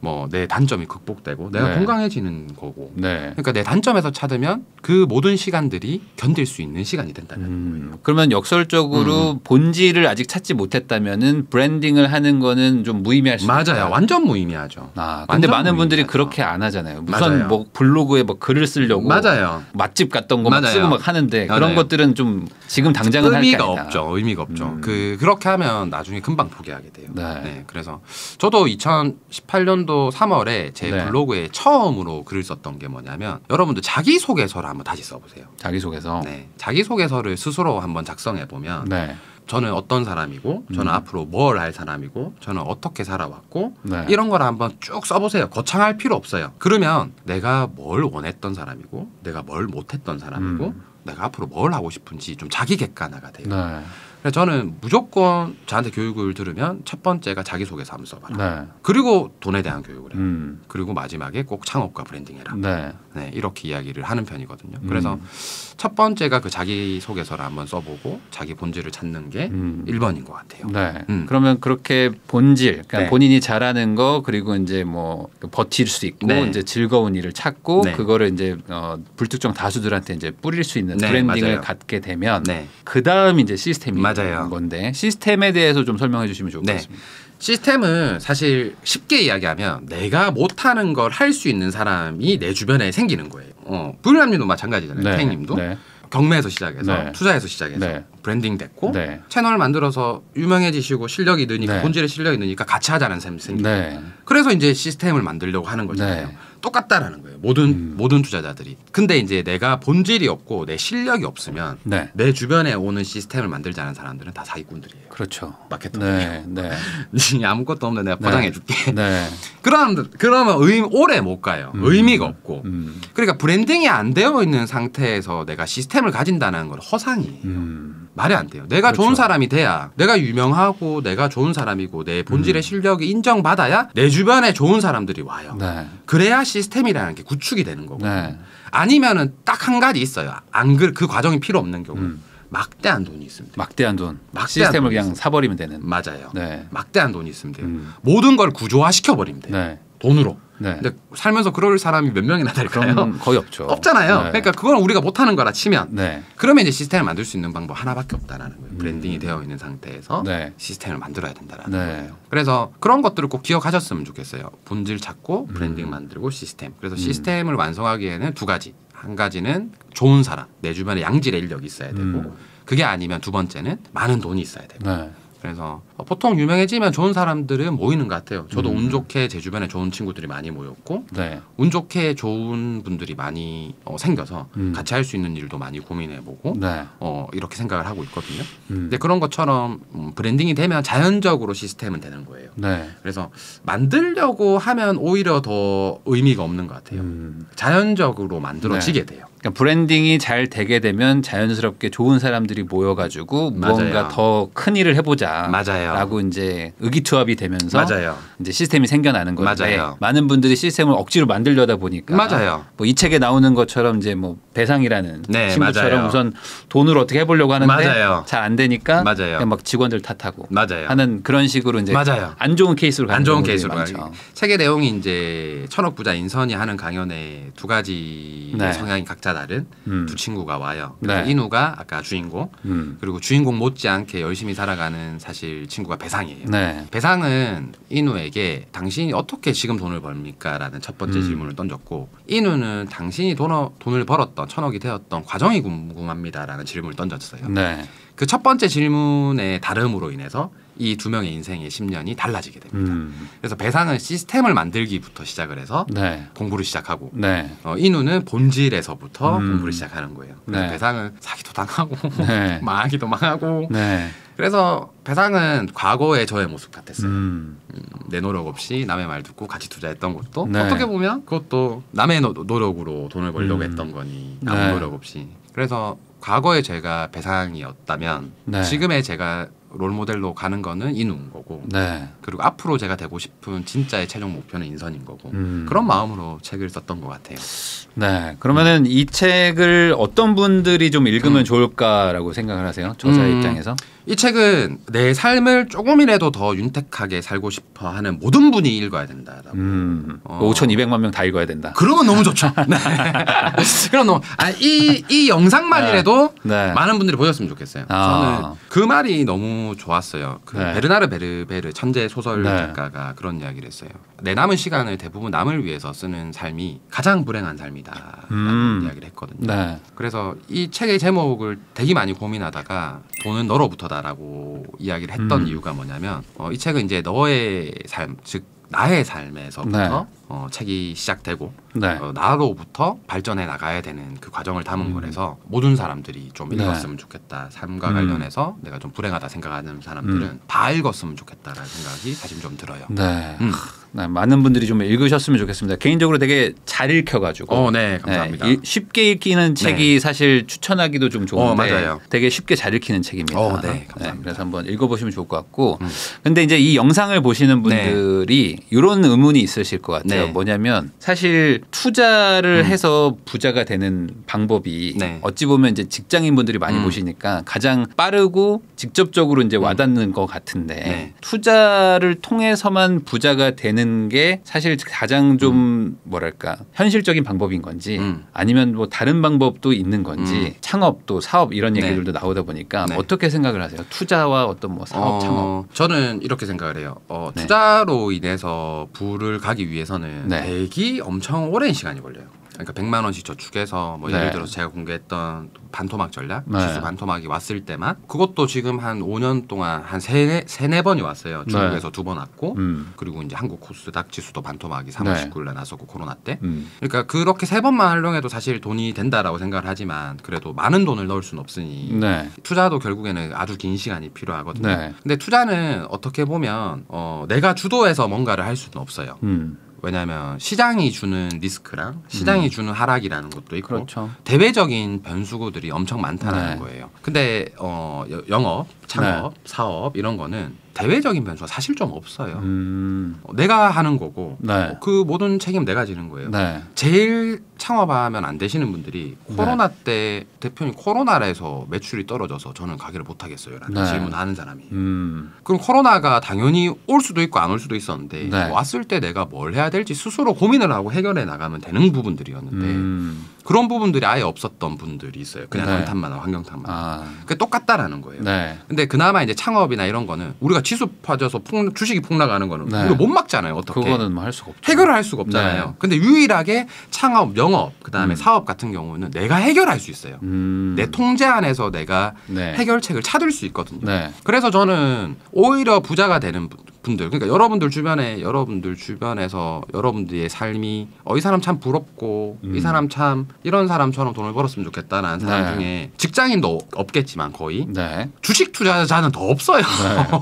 뭐 내 단점이 극복되고 내가 네. 건강해지는 거고. 네. 그러니까 내 단점에서 찾으면 그 모든 시간들이 견딜 수 있는 시간이 된다는 거예요. 그러면 역설적으로 본질을 아직 찾지 못했다면은 브랜딩을 하는 거는 좀 무의미할 수 있다. 맞아요. 완전 무의미하죠. 아, 근데 많은 분들이 무의미하죠. 그렇게 안 하잖아요. 우선 맞아요. 뭐 블로그에 뭐 글을 쓰려고 맞아요. 맛집 갔던 거 막 맞아요. 쓰고 막 하는데 그런 맞아요. 것들은 좀 지금 당장은 할 게 의미가 아니다. 없죠. 의미가 없죠. 그렇게 하면 나중에 금방 포기하게 돼요. 네. 그래서 저도 2018년도 3월에 제 네. 블로그에 처음으로 글을 썼던 게 뭐냐면 여러분들 자기소개서를 한번 다시 써보세요. 자기소개서. 네. 자기소개서를 스스로 한번 작성해 보면 네. 저는 어떤 사람이고 저는 앞으로 뭘 할 사람이고 저는 어떻게 살아왔고 네. 이런 걸 한번 쭉 써보세요. 거창할 필요 없어요. 그러면 내가 뭘 원했던 사람이고 내가 뭘 못했던 사람이고 내가 앞으로 뭘 하고 싶은지 좀 자기 객관화가 돼요. 네. 그래서 저는 무조건 저한테 교육을 들으면 첫 번째가 자기소개서 한번 써봐라. 네. 그리고 돈에 대한 교육을 해요. 그리고 마지막에 꼭 창업과 브랜딩해라. 네. 네, 이렇게 이야기를 하는 편이거든요. 그래서 첫 번째가 그 자기소개서를 한번 써보고 자기 본질을 찾는 게 1번인 것 같아요. 네. 그러면 그렇게 본질, 그러니까 네. 본인이 잘하는 거 그리고 이제 뭐 버틸 수 있고 네. 이제 즐거운 일을 찾고 네. 그거를 이제 불특정 다수들한테 이제 뿌릴 수 있는 네, 브랜딩을 맞아요. 갖게 되면 네. 그 다음 이제 시스템이 맞아요. 있는 건데 시스템에 대해서 좀 설명해 주시면 좋을 것 네. 같습니다. 시스템은 사실 쉽게 이야기하면 내가 못하는 걸 할 수 있는 사람이 내 주변에 생기는 거예요. 불남님도 마찬가지잖아요. 네. 탱님도 네. 경매에서 시작해서 네. 투자에서 시작해서 네. 브랜딩 됐고 네. 채널을 만들어서 유명해지시고 실력이 느니까 네. 본질에 실력이 느니까 같이 하자는 셈이 생기고 네. 그래서 이제 시스템을 만들려고 하는 거잖아요. 네. 똑같다라는 거예요. 모든 투자자들이. 근데 이제 내가 본질이 없고 내 실력이 없으면 네. 내 주변에 오는 시스템을 만들자는 사람들은 다 사기꾼들이에요. 그렇죠. 마케터들이에요. 네. 네. 아무것도 없는데 내가 포장해 줄게. 네. 그러면 오래 못 가요. 의미가 없고. 그러니까 브랜딩이 안 되어 있는 상태에서 내가 시스템을 가진다는 건 허상이에요. 말이 안 돼요. 내가 그렇죠. 좋은 사람이 돼야 내가 유명하고 내가 좋은 사람이고 내 본질의 실력이 인정받아야 내 주변에 좋은 사람들이 와요. 네. 그래야 시스템이라는 게 구축이 되는 거고. 네. 아니면은 딱 한 가지 있어요. 그 과정이 필요 없는 경우. 막대한 돈이 있으면 돼요. 막대한 돈. 막대한 시스템을 돈이 그냥 있어요. 사버리면 되는. 맞아요. 네. 막대한 돈이 있으면 돼요. 모든 걸 구조화시켜 버리면 돼요. 네. 돈으로. 네. 근데 살면서 그럴 사람이 몇 명이나 될까요? 그럼 거의 없죠. 없잖아요. 네. 그러니까 그건 우리가 못하는 거라 치면 네. 그러면 이제 시스템을 만들 수 있는 방법 하나밖에 없다라는 거예요. 브랜딩이 되어 있는 상태에서 네. 시스템을 만들어야 된다라는 네. 거예요. 그래서 그런 것들을 꼭 기억하셨으면 좋겠어요. 본질 찾고 브랜딩 만들고 시스템. 그래서 시스템을 완성하기에는 두 가지. 한 가지는 좋은 사람, 내 주변에 양질의 인력이 있어야 되고 그게 아니면 두 번째는 많은 돈이 있어야 되고. 네. 그래서 보통 유명해지면 좋은 사람들은 모이는 것 같아요. 저도 운 좋게 제 주변에 좋은 친구들이 많이 모였고 네. 운 좋게 좋은 분들이 많이 생겨서 같이 할 수 있는 일도 많이 고민해보고 네. 이렇게 생각을 하고 있거든요. 근데 그런 것처럼 브랜딩이 되면 자연적으로 시스템은 되는 거예요. 네. 그래서 만들려고 하면 오히려 더 의미가 없는 것 같아요. 자연적으로 만들어지게 돼요. 그러니까 브랜딩이 잘 되게 되면 자연스럽게 좋은 사람들이 모여가지고 무언가 맞아요. 더 큰 일을 해보자. 좋겠다라고 이제 의기투합이 되면서 맞아요. 이제 시스템이 생겨나는 건데 맞아요. 많은 분들이 시스템을 억지로 만들려다 보니까 맞아요. 뭐 이 책에 나오는 것처럼 이제 뭐 배상이라는 네, 친구처럼 맞아요. 우선 돈을 어떻게 해보려고 하는데 잘 안 되니까 그냥 막 직원들 탓하고 하는 그런 식으로 이제 안 좋은 케이스로 가는 경우들이 많죠. 책의 내용이 이제 천억 부자 인선이 하는 강연에 두 가지 성향이 각자 다른 두 친구가 와요. 인우가 아까 주인공 그리고 주인공 못지않게 열심히 살아가는 사실 친구가 배상이에요. 배상은 인우에게 당신이 어떻게 지금 돈을 벌니까? 라는 첫 번째 질문을 던졌고 인우는 당신이 돈을 벌었던 천억이 되었던 과정이 궁금합니다. 라는 질문을 던졌어요. 그 첫 번째 질문의 다름으로 인해서 이 두 명의 인생의 10년이 달라지게 됩니다. 그래서 배상은 시스템을 만들기부터 시작을 해서 공부를 시작하고 인우는 본질에서부터 공부를 시작하는 거예요. 그래서 배상은 사기도 당하고 망하기도 망하고 그래서 배상은 과거의 저의 모습 같았어요. 내 노력 없이 남의 말 듣고 같이 투자했던 것도 어떻게 보면 그것도 남의 노력으로 돈을 벌려고 했던 거니 아무 노력 없이. 그래서 과거의 제가 배상이었다면 지금의 제가 롤모델로 가는 거는 인우인 거고 그리고 앞으로 제가 되고 싶은 진짜의 최종 목표는 인선인 거고 그런 마음으로 책을 썼던 것 같아요. 그러면은 이 책을 어떤 분들이 좀 읽으면 좋을까라고 생각을 하세요? 저자의 입장에서? 이 책은 내 삶을 조금이라도 더 윤택하게 살고 싶어 하는 모든 분이 읽어야 된다. 5,200만 명 다 읽어야 된다. 그러면 너무 좋죠. 그럼 너무 이 영상만이라도 많은 분들이 보셨으면 좋겠어요. 저는 그 말이 너무 좋았어요. 그 베르나르 베르베르 천재 소설 작가가 그런 이야기를 했어요. 내 남은 시간을 대부분 남을 위해서 쓰는 삶이 가장 불행한 삶이다라는 이야기를 했거든요. 그래서 이 책의 제목을 되게 많이 고민하다가 돈은 너로부터다라고 이야기를 했던 이유가 뭐냐면 이 책은 이제 너의 삶, 즉 나의 삶에서부터 책이 시작되고 나로부터 발전해 나가야 되는 그 과정을 담은 거라서 모든 사람들이 좀 읽었으면 좋겠다. 삶과 관련해서 내가 좀 불행하다 생각하는 사람들은 다 읽었으면 좋겠다라는 생각이 사실 좀 들어요. 많은 분들이 좀 읽으셨으면 좋겠습니다. 개인적으로 되게 잘 읽혀가지고 감사합니다. 쉽게 읽히는 책이 사실 추천하기도 좀 좋은데 되게 쉽게 잘 읽히는 책입니다. 감사합니다. 그래서 한번 읽어보시면 좋을 것 같고 근데 이제 이 영상을 보시는 분들이 이런 의문이 있으실 것 같아요. 뭐냐면 사실 투자를 해서 부자가 되는 방법이 어찌 보면 이제 직장인분들이 많이 보시니까 가장 빠르고 직접적으로 이제 와닿는 것 같은데 투자를 통해서만 부자가 되는 게 사실 가장 좀 뭐랄까 현실적인 방법인 건지 아니면 뭐 다른 방법도 있는 건지 창업 또 사업 이런 얘기들도 나오다 보니까 어떻게 생각을 하세요? 투자와 어떤 뭐 사업 창업? 저는 이렇게 생각을 해요. 투자로 인해서 부를 가기 위해서는 되게 엄청 오랜 시간이 걸려요. 그러니까 100만 원씩 저축해서 뭐 예를 들어서 제가 공개했던 반토막 전략, 지수 반토막이 왔을 때만 그것도 지금 한 5년 동안 한 세네 번이 왔어요. 중국에서 2번 왔고 그리고 이제 한국 코스닥 지수도 반토막이 3월 19일에 나섰고 코로나 때. 그러니까 그렇게 3번만 활용해도 사실 돈이 된다라고 생각을 하지만 그래도 많은 돈을 넣을 수는 없으니 투자도 결국에는 아주 긴 시간이 필요하거든요. 근데 투자는 어떻게 보면 내가 주도해서 뭔가를 할 수는 없어요. 왜냐하면 시장이 주는 리스크랑 시장이 주는 하락이라는 것도 있고 대외적인 변수구들이 엄청 많다는 거예요. 근데 영업, 창업, 사업 이런 거는 대외적인 변수가 사실 좀 없어요. 내가 하는 거고 그 모든 책임 내가 지는 거예요. 제일 창업하면 안 되시는 분들이 코로나 때 대표님 코로나에서 매출이 떨어져서 저는 가게를 못 하겠어요 라는 질문을 하는 사람이에요. 그럼 코로나가 당연히 올 수도 있고 안 올 수도 있었는데 왔을 때 내가 뭘 해야 될지 스스로 고민을 하고 해결해 나가면 되는 부분들이었는데 그런 부분들이 아예 없었던 분들이 있어요. 그냥 한탄만 하고 환경탄만. 그게 똑같다라는 거예요. 근데 그나마 이제 창업이나 이런 거는 우리가 지수 빠져서 주식이 폭락하는 거는 우리가 못 막잖아요. 어떻게? 그거는 뭐 할 수가 없죠. 해결을 할 수가 없잖아요. 근데 유일하게 창업, 영업, 그다음에 사업 같은 경우는 내가 해결할 수 있어요. 내 통제 안에서 내가 해결책을 찾을 수 있거든요. 그래서 저는 오히려 부자가 되는 분들, 그러니까 여러분들 주변에서 여러분들의 삶이 이 사람 참 부럽고 이 사람 참 이런 사람처럼 돈을 벌었으면 좋겠다라는 사람 중에 직장인도 없겠지만 거의 주식 투자자는 더 없어요.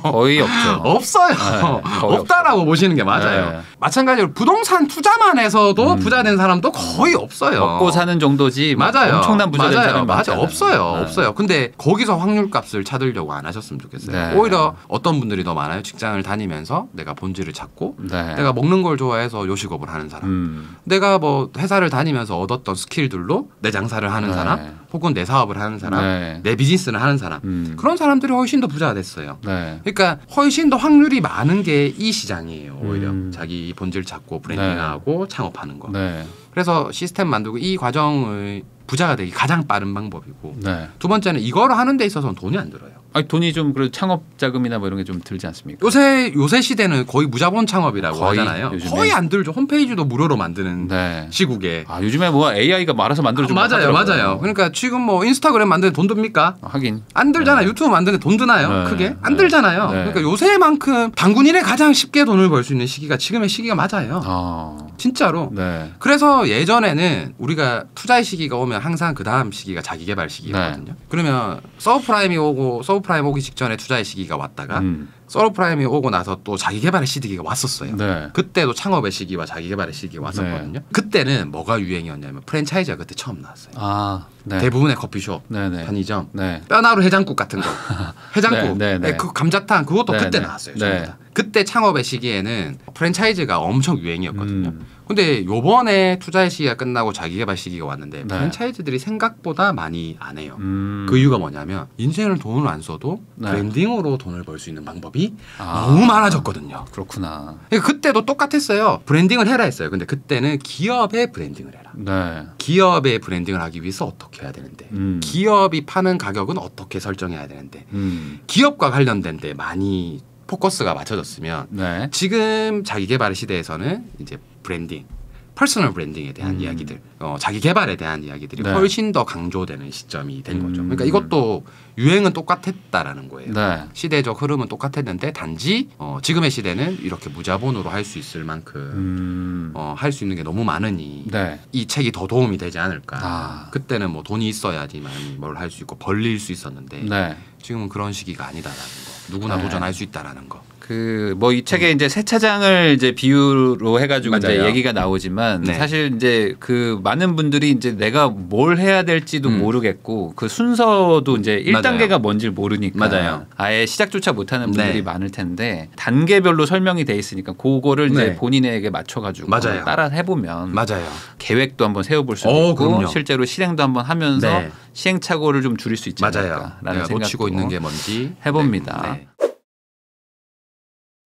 거의 없죠. 없어요. 없다라고 보시는 게 맞아요. 마찬가지로 부동산 투자만 해서도 부자 된 사람도 거의 없어요. 먹고 사는 정도지 맞아요. 엄청난 부자 된 사람이 맞아요. 없어요. 근데 거기서 확률값을 찾으려고 안 하셨으면 좋겠어요. 오히려 어떤 분들이 더 많아요. 직장을 다니면서 내가 본질을 찾고 내가 먹는 걸 좋아해서 요식업을 하는 사람, 내가 뭐 회사를 다니면서 얻었던 스킬들로 내 장사를 하는 사람, 혹은 내 사업을 하는 사람, 내 비즈니스를 하는 사람, 그런 사람들이 훨씬 더 부자가 됐어요. 그러니까 훨씬 더 확률이 많은 게 이 시장이에요. 오히려 자기 본질 찾고 브랜딩하고 창업하는 거. 그래서 시스템 만들고 이 과정을 부자가 되기 가장 빠른 방법이고, 두 번째는 이거를 하는 데 있어서는 돈이 안 들어요. 아니, 돈이 좀 그래도 창업 자금이나 뭐 이런 게 좀 들지 않습니까? 요새 시대는 거의 무자본 창업이라고 하잖아요. 거의 안 들죠. 홈페이지도 무료로 만드는 시국에. 요즘에 뭐 AI가 알아서 만들어주고 맞아요. 그러니까 지금 뭐 인스타그램 만드는 돈 듭니까? 하긴 안 들잖아요. 유튜브 만드는 돈 드나요? 크게 안 들잖아요. 그러니까 요새만큼 당군일에 가장 쉽게 돈을 벌 수 있는 시기가 지금의 시기가 맞아요. 진짜로. 그래서 예전에는 우리가 투자의 시기가 오면 항상 그 다음 시기가 자기 개발 시기거든요. 그러면 서브프라임이 오기 직전에 투자의 시기가 왔다가 서브프라임이 오고 나서 또 자기 개발의 시기가 왔었어요. 그때도 창업의 시기와 자기 개발의 시기가 왔었거든요. 그때는 뭐가 유행이었냐면 프랜차이즈가 그때 처음 나왔어요. 대부분의 커피숍, 편의점, 뼈나루 해장국 같은 거, 해장국, 그 감자탕 그것도 그때 나왔어요. 전부 다. 그때 창업의 시기에는 프랜차이즈가 엄청 유행이었거든요. 근데 요번에 투자의 시기가 끝나고 자기 개발 시기가 왔는데 프랜차이즈들이 생각보다 많이 안 해요. 그 이유가 뭐냐면 인생을 돈을 안 써도 브랜딩으로 돈을 벌 수 있는 방법이 너무 많아졌거든요. 그렇구나. 그러니까 그때도 똑같았어요. 브랜딩을 해라 했어요. 근데 그때는 기업의 브랜딩을 해라. 기업의 브랜딩을 하기 위해서 어떻게 해야 되는데, 기업이 파는 가격은 어떻게 설정해야 되는데, 기업과 관련된 데 많이 포커스가 맞춰졌으면 지금 자기 개발의 시대에서는 이제 브랜딩, 퍼스널 브랜딩에 대한 이야기들, 자기 개발에 대한 이야기들이 훨씬 더 강조되는 시점이 된 거죠. 그러니까 이것도 유행은 똑같았다라는 거예요. 시대적 흐름은 똑같았는데 단지 지금의 시대는 이렇게 무자본으로 할 수 있을 만큼 할 수 있는 게 너무 많으니 이 책이 더 도움이 되지 않을까. 그때는 뭐 돈이 있어야지만 뭘 할 수 있고 벌릴 수 있었는데 지금은 그런 시기가 아니다라는 거. 누구나 도전할 수 있다라는 거. 뭐 이 책에 이제 세차장을 이제 비유로 해가지고 이제 얘기가 나오지만 사실 이제 그 많은 분들이 이제 내가 뭘 해야 될지도 모르겠고 그 순서도 이제 1단계가 뭔지 모르니까 아예 시작조차 못하는 분들이 많을 텐데 단계별로 설명이 돼 있으니까 그거를 이제 본인에게 맞춰가지고 따라 해보면 계획도 한번 세워볼 수 있고 그럼요. 실제로 실행도 한번 하면서 시행착오를 좀 줄일 수 있지 않을까라는 생각도 놓치고 있는 게 뭔지 해봅니다.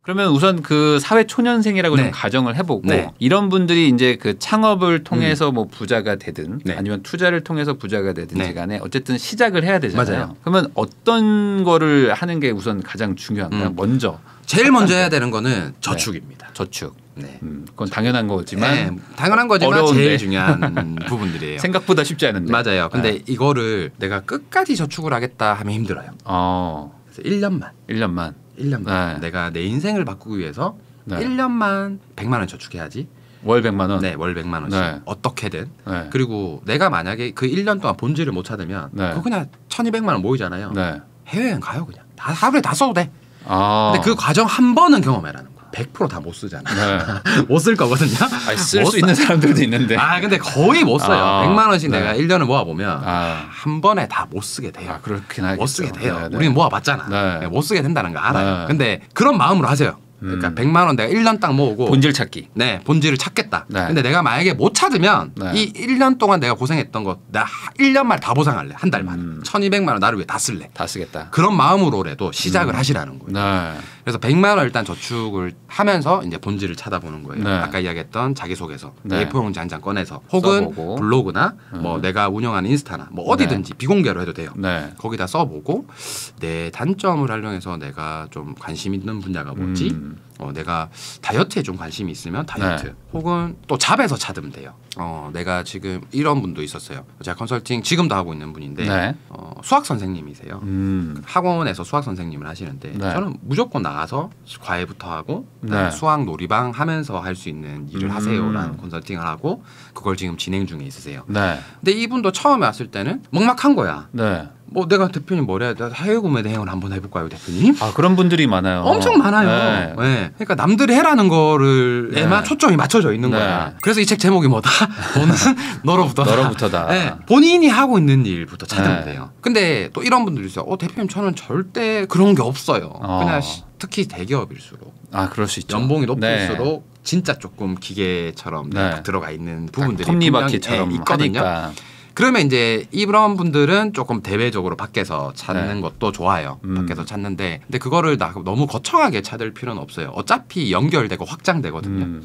그러면 우선 그 사회 초년생이라고 좀 가정을 해보고 이런 분들이 이제 그 창업을 통해서 뭐 부자가 되든 아니면 투자를 통해서 부자가 되든지 간에 어쨌든 시작을 해야 되잖아요. 그러면 어떤 거를 하는 게 우선 가장 중요한가요? 먼저 제일 먼저 해야 되는 거는 저축입니다. 저축. 그건 당연한 거지만 당연한 거지만 어려운데. 제일 중요한 부분들이에요. 생각보다 쉽지 않은데. 맞아요. 근데 이거를 내가 끝까지 저축을 하겠다 하면 힘들어요. 그래서 1년만 내가 내 인생을 바꾸기 위해서 1년만 100만 원 저축해야지. 월 100만 원? 네, 월 100만 원씩 어떻게든. 그리고 내가 만약에 그 1년 동안 본질을 못 찾으면 그거 그냥 1200만 원 모이잖아요. 해외여행 가요 그냥. 하루에 다 써도 돼. 근데 그 과정 한 번은 경험해라는 거야. 100% 다 못 쓰잖아. 못 쓸 거거든요. 쓸 수 있는 사람들도 있는데. 근데 거의 못 써요. 100만 원씩 내가 1년을 모아보면 한 번에 다 못 쓰게 돼요. 그렇긴 하겠죠. 못 쓰게 돼요. 우리는 모아봤잖아. 못 쓰게 된다는 거 알아요. 근데 그런 마음으로 하세요. 그러니까 100만 원 내가 1년 딱 모으고 본질 찾기. 본질을 찾겠다. 근데 내가 만약에 못 찾으면 이 1년 동안 내가 고생했던 거 나 1년 말 다 보상할래. 한 달 만에. 1200만 원 나를 위해 다 쓸래. 다 쓰겠다. 그런 마음으로라도 시작을 하시라는 거예요. 그래서 100만 원 일단 저축을 하면서 이제 본질을 찾아보는 거예요. 아까 이야기했던 자기소개서, A4용지 한 장 꺼내서 혹은 써보고. 블로그나 뭐 내가 운영하는 인스타나 뭐 어디든지 비공개로 해도 돼요. 거기다 써보고 내 단점을 활용해서 내가 좀 관심 있는 분야가 뭐지? 내가 다이어트에 좀 관심이 있으면 다이어트 혹은 또 잡에서 찾으면 돼요. 내가 지금 이런 분도 있었어요. 제가 컨설팅 지금도 하고 있는 분인데 수학 선생님이세요. 학원에서 수학 선생님을 하시는데 네. 저는 무조건 나가서 과외부터 하고 네. 수학 놀이방 하면서 할 수 있는 일을 하세요라는 컨설팅을 하고 그걸 지금 진행 중에 있으세요. 네. 근데 이분도 처음에 왔을 때는 막막한 거야. 네. 뭐 내가 대표님 뭘 해야 돼? 해외 구매 대행을 한번 해볼까요, 대표님? 아 그런 분들이 많아요. 엄청 많아요. 네. 네. 그러니까 남들이 해라는 거를에만 네. 초점이 맞춰져 있는 네. 거야. 그래서 이 책 제목이 뭐다? 돈은 너로부터다. 너로부터다. 네. 본인이 하고 있는 일부터 찾으면 네. 돼요. 근데 또 이런 분들이 있어요. 대표님 저는 절대 그런 게 없어요. 그냥 특히 대기업일수록 아 그럴 수 있죠. 연봉이 높을수록 네. 진짜 조금 기계처럼 네. 들어가 있는 부분들이 톱니바퀴처럼 있거든요. 하니까. 그러면 이제 이런 분들은 조금 대외적으로 밖에서 찾는 네. 것도 좋아요. 밖에서 찾는데 근데 그거를 너무 거창하게 찾을 필요는 없어요. 어차피 연결되고 확장되거든요.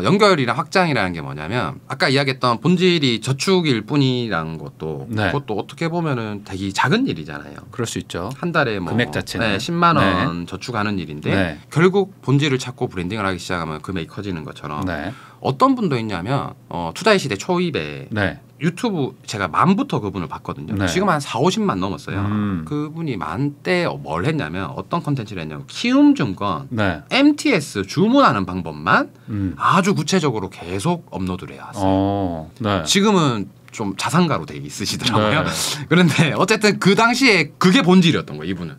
연결이랑 확장이라는 게 뭐냐면 아까 이야기했던 본질이 저축일 뿐이라는 것도 네. 그것도 어떻게 보면은 되게 작은 일이잖아요. 그럴 수 있죠. 한 달에 뭐 금액 자체는 네, 10만 원 네. 저축하는 일인데 네. 결국 본질을 찾고 브랜딩을 하기 시작하면 금액이 커지는 것처럼 네. 어떤 분도 있냐면 투자의 시대 초입에 네. 유튜브 제가 만부터 그분을 봤거든요. 네. 지금 한 4, 50만 넘었어요. 그분이 만때 뭘 했냐면 어떤 컨텐츠를 했냐면 키움증권 네. MTS 주문하는 방법만 아주 구체적으로 계속 업로드를 해왔어요. 네. 지금은 좀 자산가로 되게 있으시더라고요. 네. 그런데 어쨌든 그 당시에 그게 본질이었던 거예요. 이분은.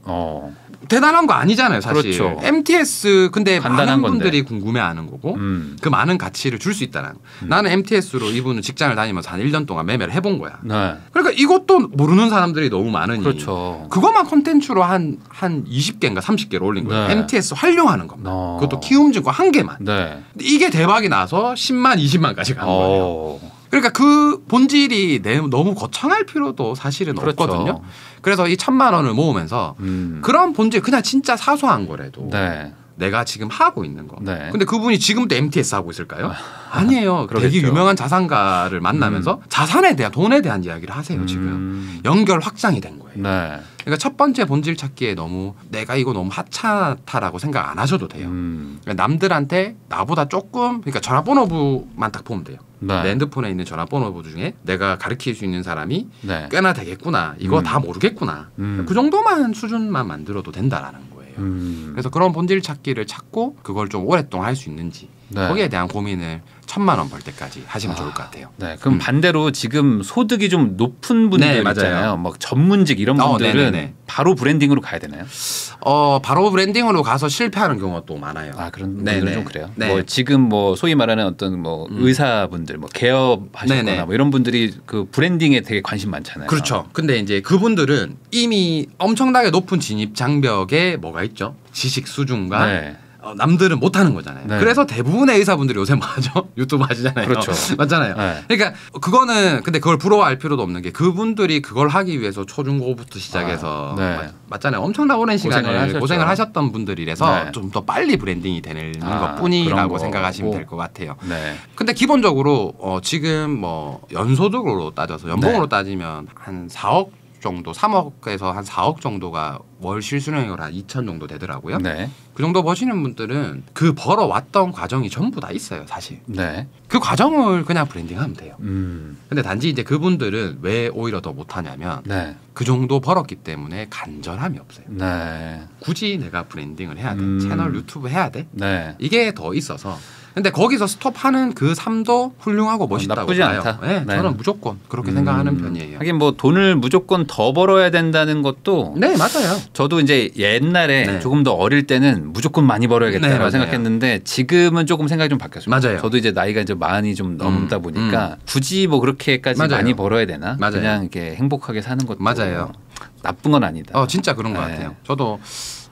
대단한 거 아니잖아요, 사실. 그렇죠. MTS 근데 많은 건데. 분들이 궁금해하는 거고 그 많은 가치를 줄 수 있다는. 나는 MTS로 이분은 직장을 다니면서 한 1년 동안 매매를 해본 거야. 네. 그러니까 이것도 모르는 사람들이 너무 많으니. 그렇죠. 그것만 콘텐츠로 한 20개인가 30개를 올린 거예요. 네. MTS 활용하는 겁니다. 그것도 키움증권 한 개만. 네. 이게 대박이 나서 10만, 20만까지 간 거예요. 그러니까 그 본질이 너무 거창할 필요도 사실은 그렇죠. 없거든요. 그래서 이 1,000만 원을 모으면서 그런 본질 그냥 진짜 사소한 거라도 네. 내가 지금 하고 있는 거. 네. 근데 그분이 지금도 MTS 하고 있을까요? 아니에요. 그러겠죠. 되게 유명한 자산가를 만나면서 자산에 대한 돈에 대한 이야기를 하세요. 지금 연결 확장이 된 거예요. 네. 그러니까 첫 번째 본질 찾기에 너무 내가 이거 너무 하찮다라고 생각 안 하셔도 돼요. 그러니까 남들한테 나보다 조금 그러니까 전화번호부만 딱 보면 돼요. 네. 내 핸드폰에 있는 전화번호부 중에 내가 가르칠 수 있는 사람이 네. 꽤나 되겠구나. 이거 다 모르겠구나. 그 정도만 수준만 만들어도 된다라는 거예요. 그래서 그런 본질 찾기를 찾고 그걸 좀 오랫동안 할 수 있는지 네. 거기에 대한 고민을 1,000만 원 벌 때까지 하시면 좋을 것 같아요. 네, 그럼 반대로 지금 소득이 좀 높은 분들 네, 있잖아요. 막 전문직 이런 분들은 네네네. 바로 브랜딩으로 가야 되나요? 바로 브랜딩으로 가서 실패하는 경우가 또 많아요. 아 그런 분들은 좀 그래요. 네. 뭐 지금 뭐 소위 말하는 어떤 뭐 의사분들, 뭐 개업하셨거나 뭐 이런 분들이 그 브랜딩에 되게 관심 많잖아요. 그렇죠. 근데 이제 그분들은 이미 엄청나게 높은 진입 장벽에 뭐가 있죠? 지식 수준과 네. 남들은 못하는 거잖아요. 네. 그래서 대부분의 의사분들이 요새 뭐 하죠? 유튜브 하시잖아요. 그렇죠. 맞잖아요. 네. 그러니까 그거는 근데 그걸 부러워할 필요도 없는 게 그분들이 그걸 하기 위해서 초중고부터 시작해서 네. 맞잖아요. 엄청나 오랜 시간을 고생을 하셨죠. 하셨던 분들이라서 네. 좀 더 빨리 브랜딩이 되는 그런 것뿐이라고 거. 생각하시면 될 것 같아요. 네. 근데 기본적으로 지금 뭐 연소득으로 따져서 연봉으로 따지면 한 4억 정도 3억에서 한 4억 정도가 월 실수령액으로 한 2천 정도 되더라고요. 네. 그 정도 버시는 분들은 그 벌어왔던 과정이 전부 다 있어요, 사실. 네. 그 과정을 그냥 브랜딩하면 돼요. 근데 단지 이제 그분들은 왜 오히려 더 못하냐면 네. 그 정도 벌었기 때문에 간절함이 없어요. 네. 굳이 내가 브랜딩을 해야 돼. 채널 유튜브 해야 돼. 네. 이게 더 있어서. 근데 거기서 스톱하는 그 삶도 훌륭하고 멋있다고 나쁘지 봐요. 않다. 네, 네. 저는 무조건 그렇게 생각하는 편이에요. 하긴 뭐 돈을 무조건 더 벌어야 된다는 것도 네, 맞아요. 저도 이제 옛날에 네. 조금 더 어릴 때는 무조건 많이 벌어야겠다라고 네, 생각했는데 지금은 조금 생각이 좀 바뀌었습니다. 맞아요. 저도 이제 나이가 이제 많이 좀 넘다 보니까 굳이 뭐 그렇게까지 맞아요. 많이 벌어야 되나? 맞아요. 그냥 이렇게 행복하게 사는 것도 맞아요. 나쁜 건 아니다. 진짜 그런 것 네. 같아요. 저도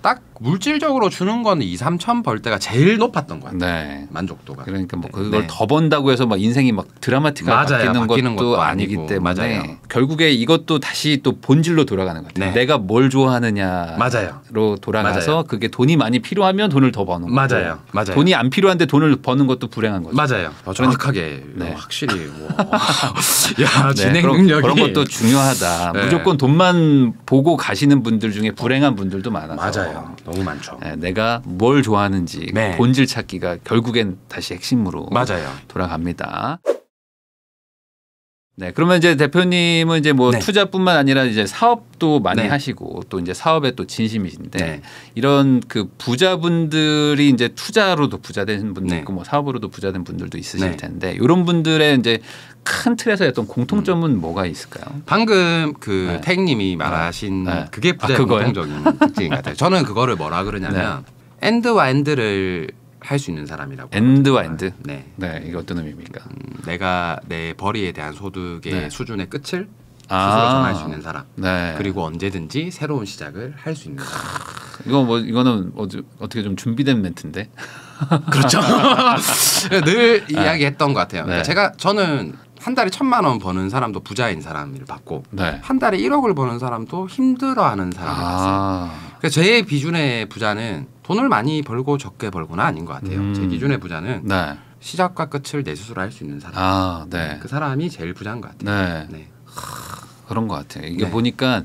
딱 물질적으로 주는 건 2, 3천 벌 때가 제일 높았던 것 같아요. 네. 만족도가. 그러니까 뭐 네. 그걸 네. 더 번다고 해서 막 인생이 막 드라마틱하게 맞아요. 바뀌는 것도 아니기 아니고. 때문에 맞아요. 결국에 이것도 다시 또 본질로 돌아가는 것 같아요. 네. 내가 뭘 좋아하느냐로 맞아요. 돌아가서 맞아요. 그게 돈이 많이 필요하면 돈을 더 버는 거고 맞아요. 맞아요. 돈이 안 필요한데 돈을 버는 것도 불행한 거죠. 맞아요. 정확하게 네. 확실히 야 진행 그런, 능력이 그런 것도 중요하다. 네. 무조건 돈만 보고 가시는 분들 중에 불행한 분들도 많아서 맞아요. 너무 많죠. 네, 내가 뭘 좋아하는지 네. 본질 찾기가 결국엔 다시 핵심으로 맞아요. 돌아갑니다. 네, 그러면 이제 대표님은 이제 뭐 네. 투자뿐만 아니라 이제 사업도 많이 네. 하시고 또 이제 사업에 또 진심이신데 네. 이런 그 부자분들이 이제 투자로도 부자된 분들 있고 뭐 사업으로도 부자된 분들도 있으실 텐데 이런 분들의 이제 큰 틀에서 어떤 공통점은 뭐가 있을까요? 방금 그 태익님이 말하신 그게 부자의 공통적인 특징인 것 같아요. 저는 그거를 뭐라 그러냐면 엔드와 엔드를 할 수 있는 사람이라고. 엔드와 엔드. 네. 네, 이게 어떤 의미입니까? 내가 내 벌이에 대한 소득의 수준의 끝을 스스로 정할 수 있는 사람. 네. 그리고 언제든지 새로운 시작을 할 수 있는 사람. 이거 뭐 이거는 어떻게 좀 준비된 멘트인데. 그렇죠. 늘 이야기했던 것 같아요. 그러니까 저는 한 달에 1,000만 원 버는 사람도 부자인 사람을 봤고 한 달에 1억을 버는 사람도 힘들어하는 사람을 봤어요. 그래서 제 기준의 부자는 돈을 많이 벌고 적게 벌고는 아닌 것 같아요. 제 기준의 부자는 시작과 끝을 내 스스로 할 수 있는 사람. 그 사람이 제일 부자인 것 같아요. 네. 그런 것 같아요. 이게 보니까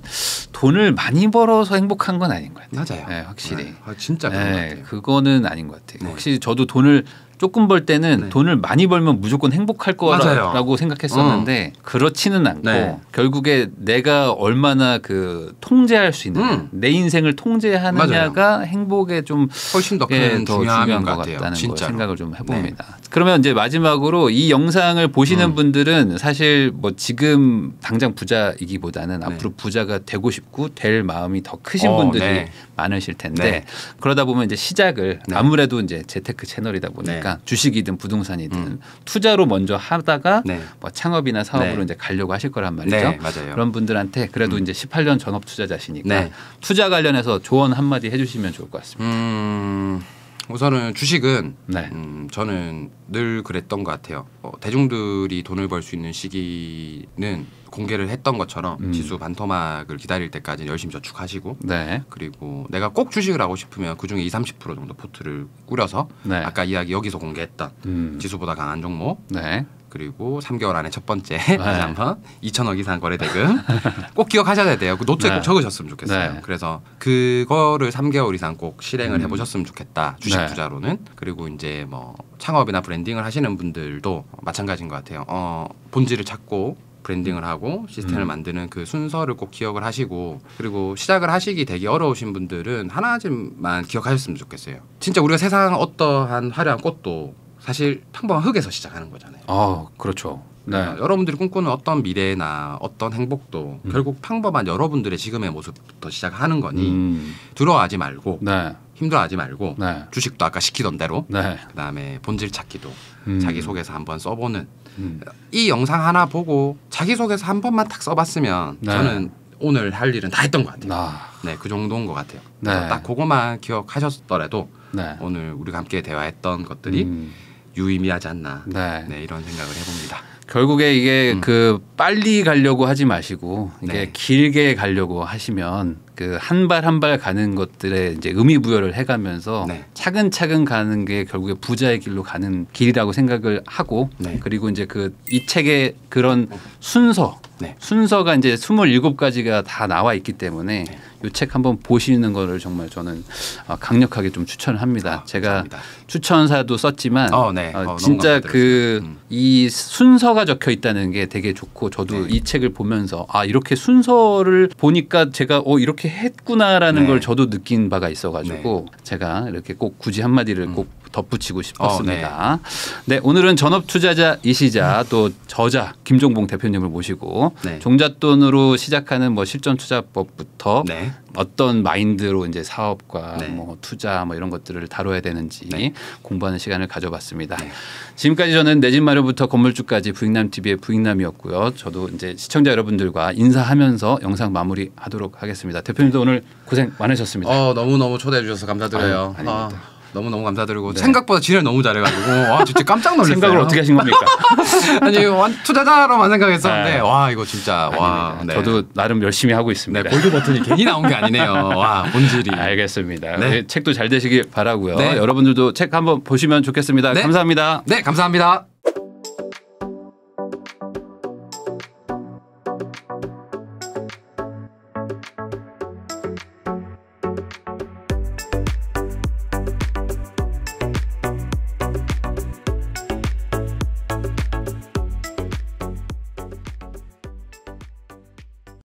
돈을 많이 벌어서 행복한 건 아닌 것 같아요. 맞아요. 네, 확실히. 진짜 그런 것 같아요. 그거는 아닌 것 같아요. 확실히 저도 돈을 조금 벌 때는 돈을 많이 벌면 무조건 행복할 거라고 생각했었는데 그렇지는 않고 결국에 내가 얼마나 그 통제할 수 있는 내 인생을 통제하느냐가 행복에 좀 훨씬 더 큰 중요한 것 같다는 걸 생각을 좀 해봅니다. 그러면 이제 마지막으로 이 영상을 보시는 분들은 사실 뭐 지금 당장 부자이기보다는 앞으로 부자가 되고 싶고 될 마음이 더 크신 분들이 많으실 텐데 그러다 보면 이제 시작을 아무래도 이제 재테크 채널이다 보니까 주식이든 부동산이든 투자로 먼저 하다가 뭐 창업이나 사업으로 이제 가려고 하실 거란 말이죠. 그런 분들한테 그래도 이제 18년 전업 투자자시니까 투자 관련해서 조언 한마디 해주시면 좋을 것 같습니다. 우선은 주식은 저는 늘 그랬던 것 같아요. 대중들이 돈을 벌 수 있는 시기는 공개를 했던 것처럼 지수 반토막을 기다릴 때까지 열심히 저축하시고 그리고 내가 꼭 주식을 하고 싶으면 그중에 20-30% 정도 포트를 꾸려서 아까 이야기 여기서 공개했던 지수보다 강한 종목 그리고 3개월 안에 첫 번째 다시 한번 2천억 이상 거래 대금 꼭 기억하셔야 돼요. 그 노트에 꼭 적으셨으면 좋겠어요. 그래서 그거를 3개월 이상 꼭 실행을 해보셨으면 좋겠다. 주식 투자로는. 그리고 이제 뭐 창업이나 브랜딩을 하시는 분들도 마찬가지인 것 같아요. 본질을 찾고 브랜딩을 하고 시스템을 만드는 그 순서를 꼭 기억을 하시고 그리고 시작을 하시기 되게 어려우신 분들은 하나만 기억하셨으면 좋겠어요. 진짜 우리가 세상 어떠한 화려한 꽃도 사실 평범한 흙에서 시작하는 거잖아요. 그렇죠. 여러분들이 꿈꾸는 어떤 미래나 어떤 행복도 결국 평범한 여러분들의 지금의 모습부터 시작하는 거니 두려워하지 말고 힘들어하지 말고 주식도 아까 시키던 대로 그다음에 본질 찾기도 자기소개서 한번 써보는 이 영상 하나 보고 자기소개서 한 번만 딱 써봤으면 저는 오늘 할 일은 다 했던 것 같아요. 그 정도인 것 같아요. 딱 그거만 기억하셨더라도 오늘 우리가 함께 대화했던 것들이 유의미하지 않나 이런 생각을 해봅니다. 결국에 이게 그 빨리 가려고 하지 마시고 이게 길게 가려고 하시면 그 한 발 한 발 가는 것들에 이제 의미 부여를 해가면서 차근차근 가는 게 결국에 부자의 길로 가는 길이라고 생각을 하고 그리고 이제 그 이 책의 그런 순서가 이제 27가지가 다 나와 있기 때문에 이 책 한번 보시는 거를 정말 저는 강력하게 좀 추천을 합니다. 제가 추천사도 썼지만 진짜 이 순서가 적혀 있다는 게 되게 좋고 저도 이 책을 보면서 이렇게 순서를 보니까 제가 이렇게 했구나라는 걸 저도 느낀 바가 있어가지고 제가 이렇게 꼭 굳이 한마디를 꼭 덧붙이고 싶었습니다. 오늘은 전업 투자자이시자 또 저자 김종봉 대표님을 모시고 종잣돈으로 시작하는 뭐 실전 투자법부터 어떤 마인드로 이제 사업과 뭐 투자 뭐 이런 것들을 다뤄야 되는지 공부하는 시간을 가져봤습니다. 지금까지 저는 내 집 마련부터 건물주까지 부익남 TV의 부익남이었고요. 저도 이제 시청자 여러분들과 인사하면서 영상 마무리하도록 하겠습니다. 대표님도 오늘 고생 많으셨습니다. 너무 초대해 주셔서 감사드려요. 너무너무 감사드리고 생각보다 진행을 너무 잘해가지고 진짜 깜짝 놀랐어요. 생각을 어떻게 하신 겁니까? 아니 투자자로만 생각했었는데 이거 진짜 저도 나름 열심히 하고 있습니다. 골드 버튼이 괜히 나온 게 아니네요. 본질이. 알겠습니다. 책도 잘 되시길 바라고요. 여러분들도 책 한번 보시면 좋겠습니다. 감사합니다. 감사합니다.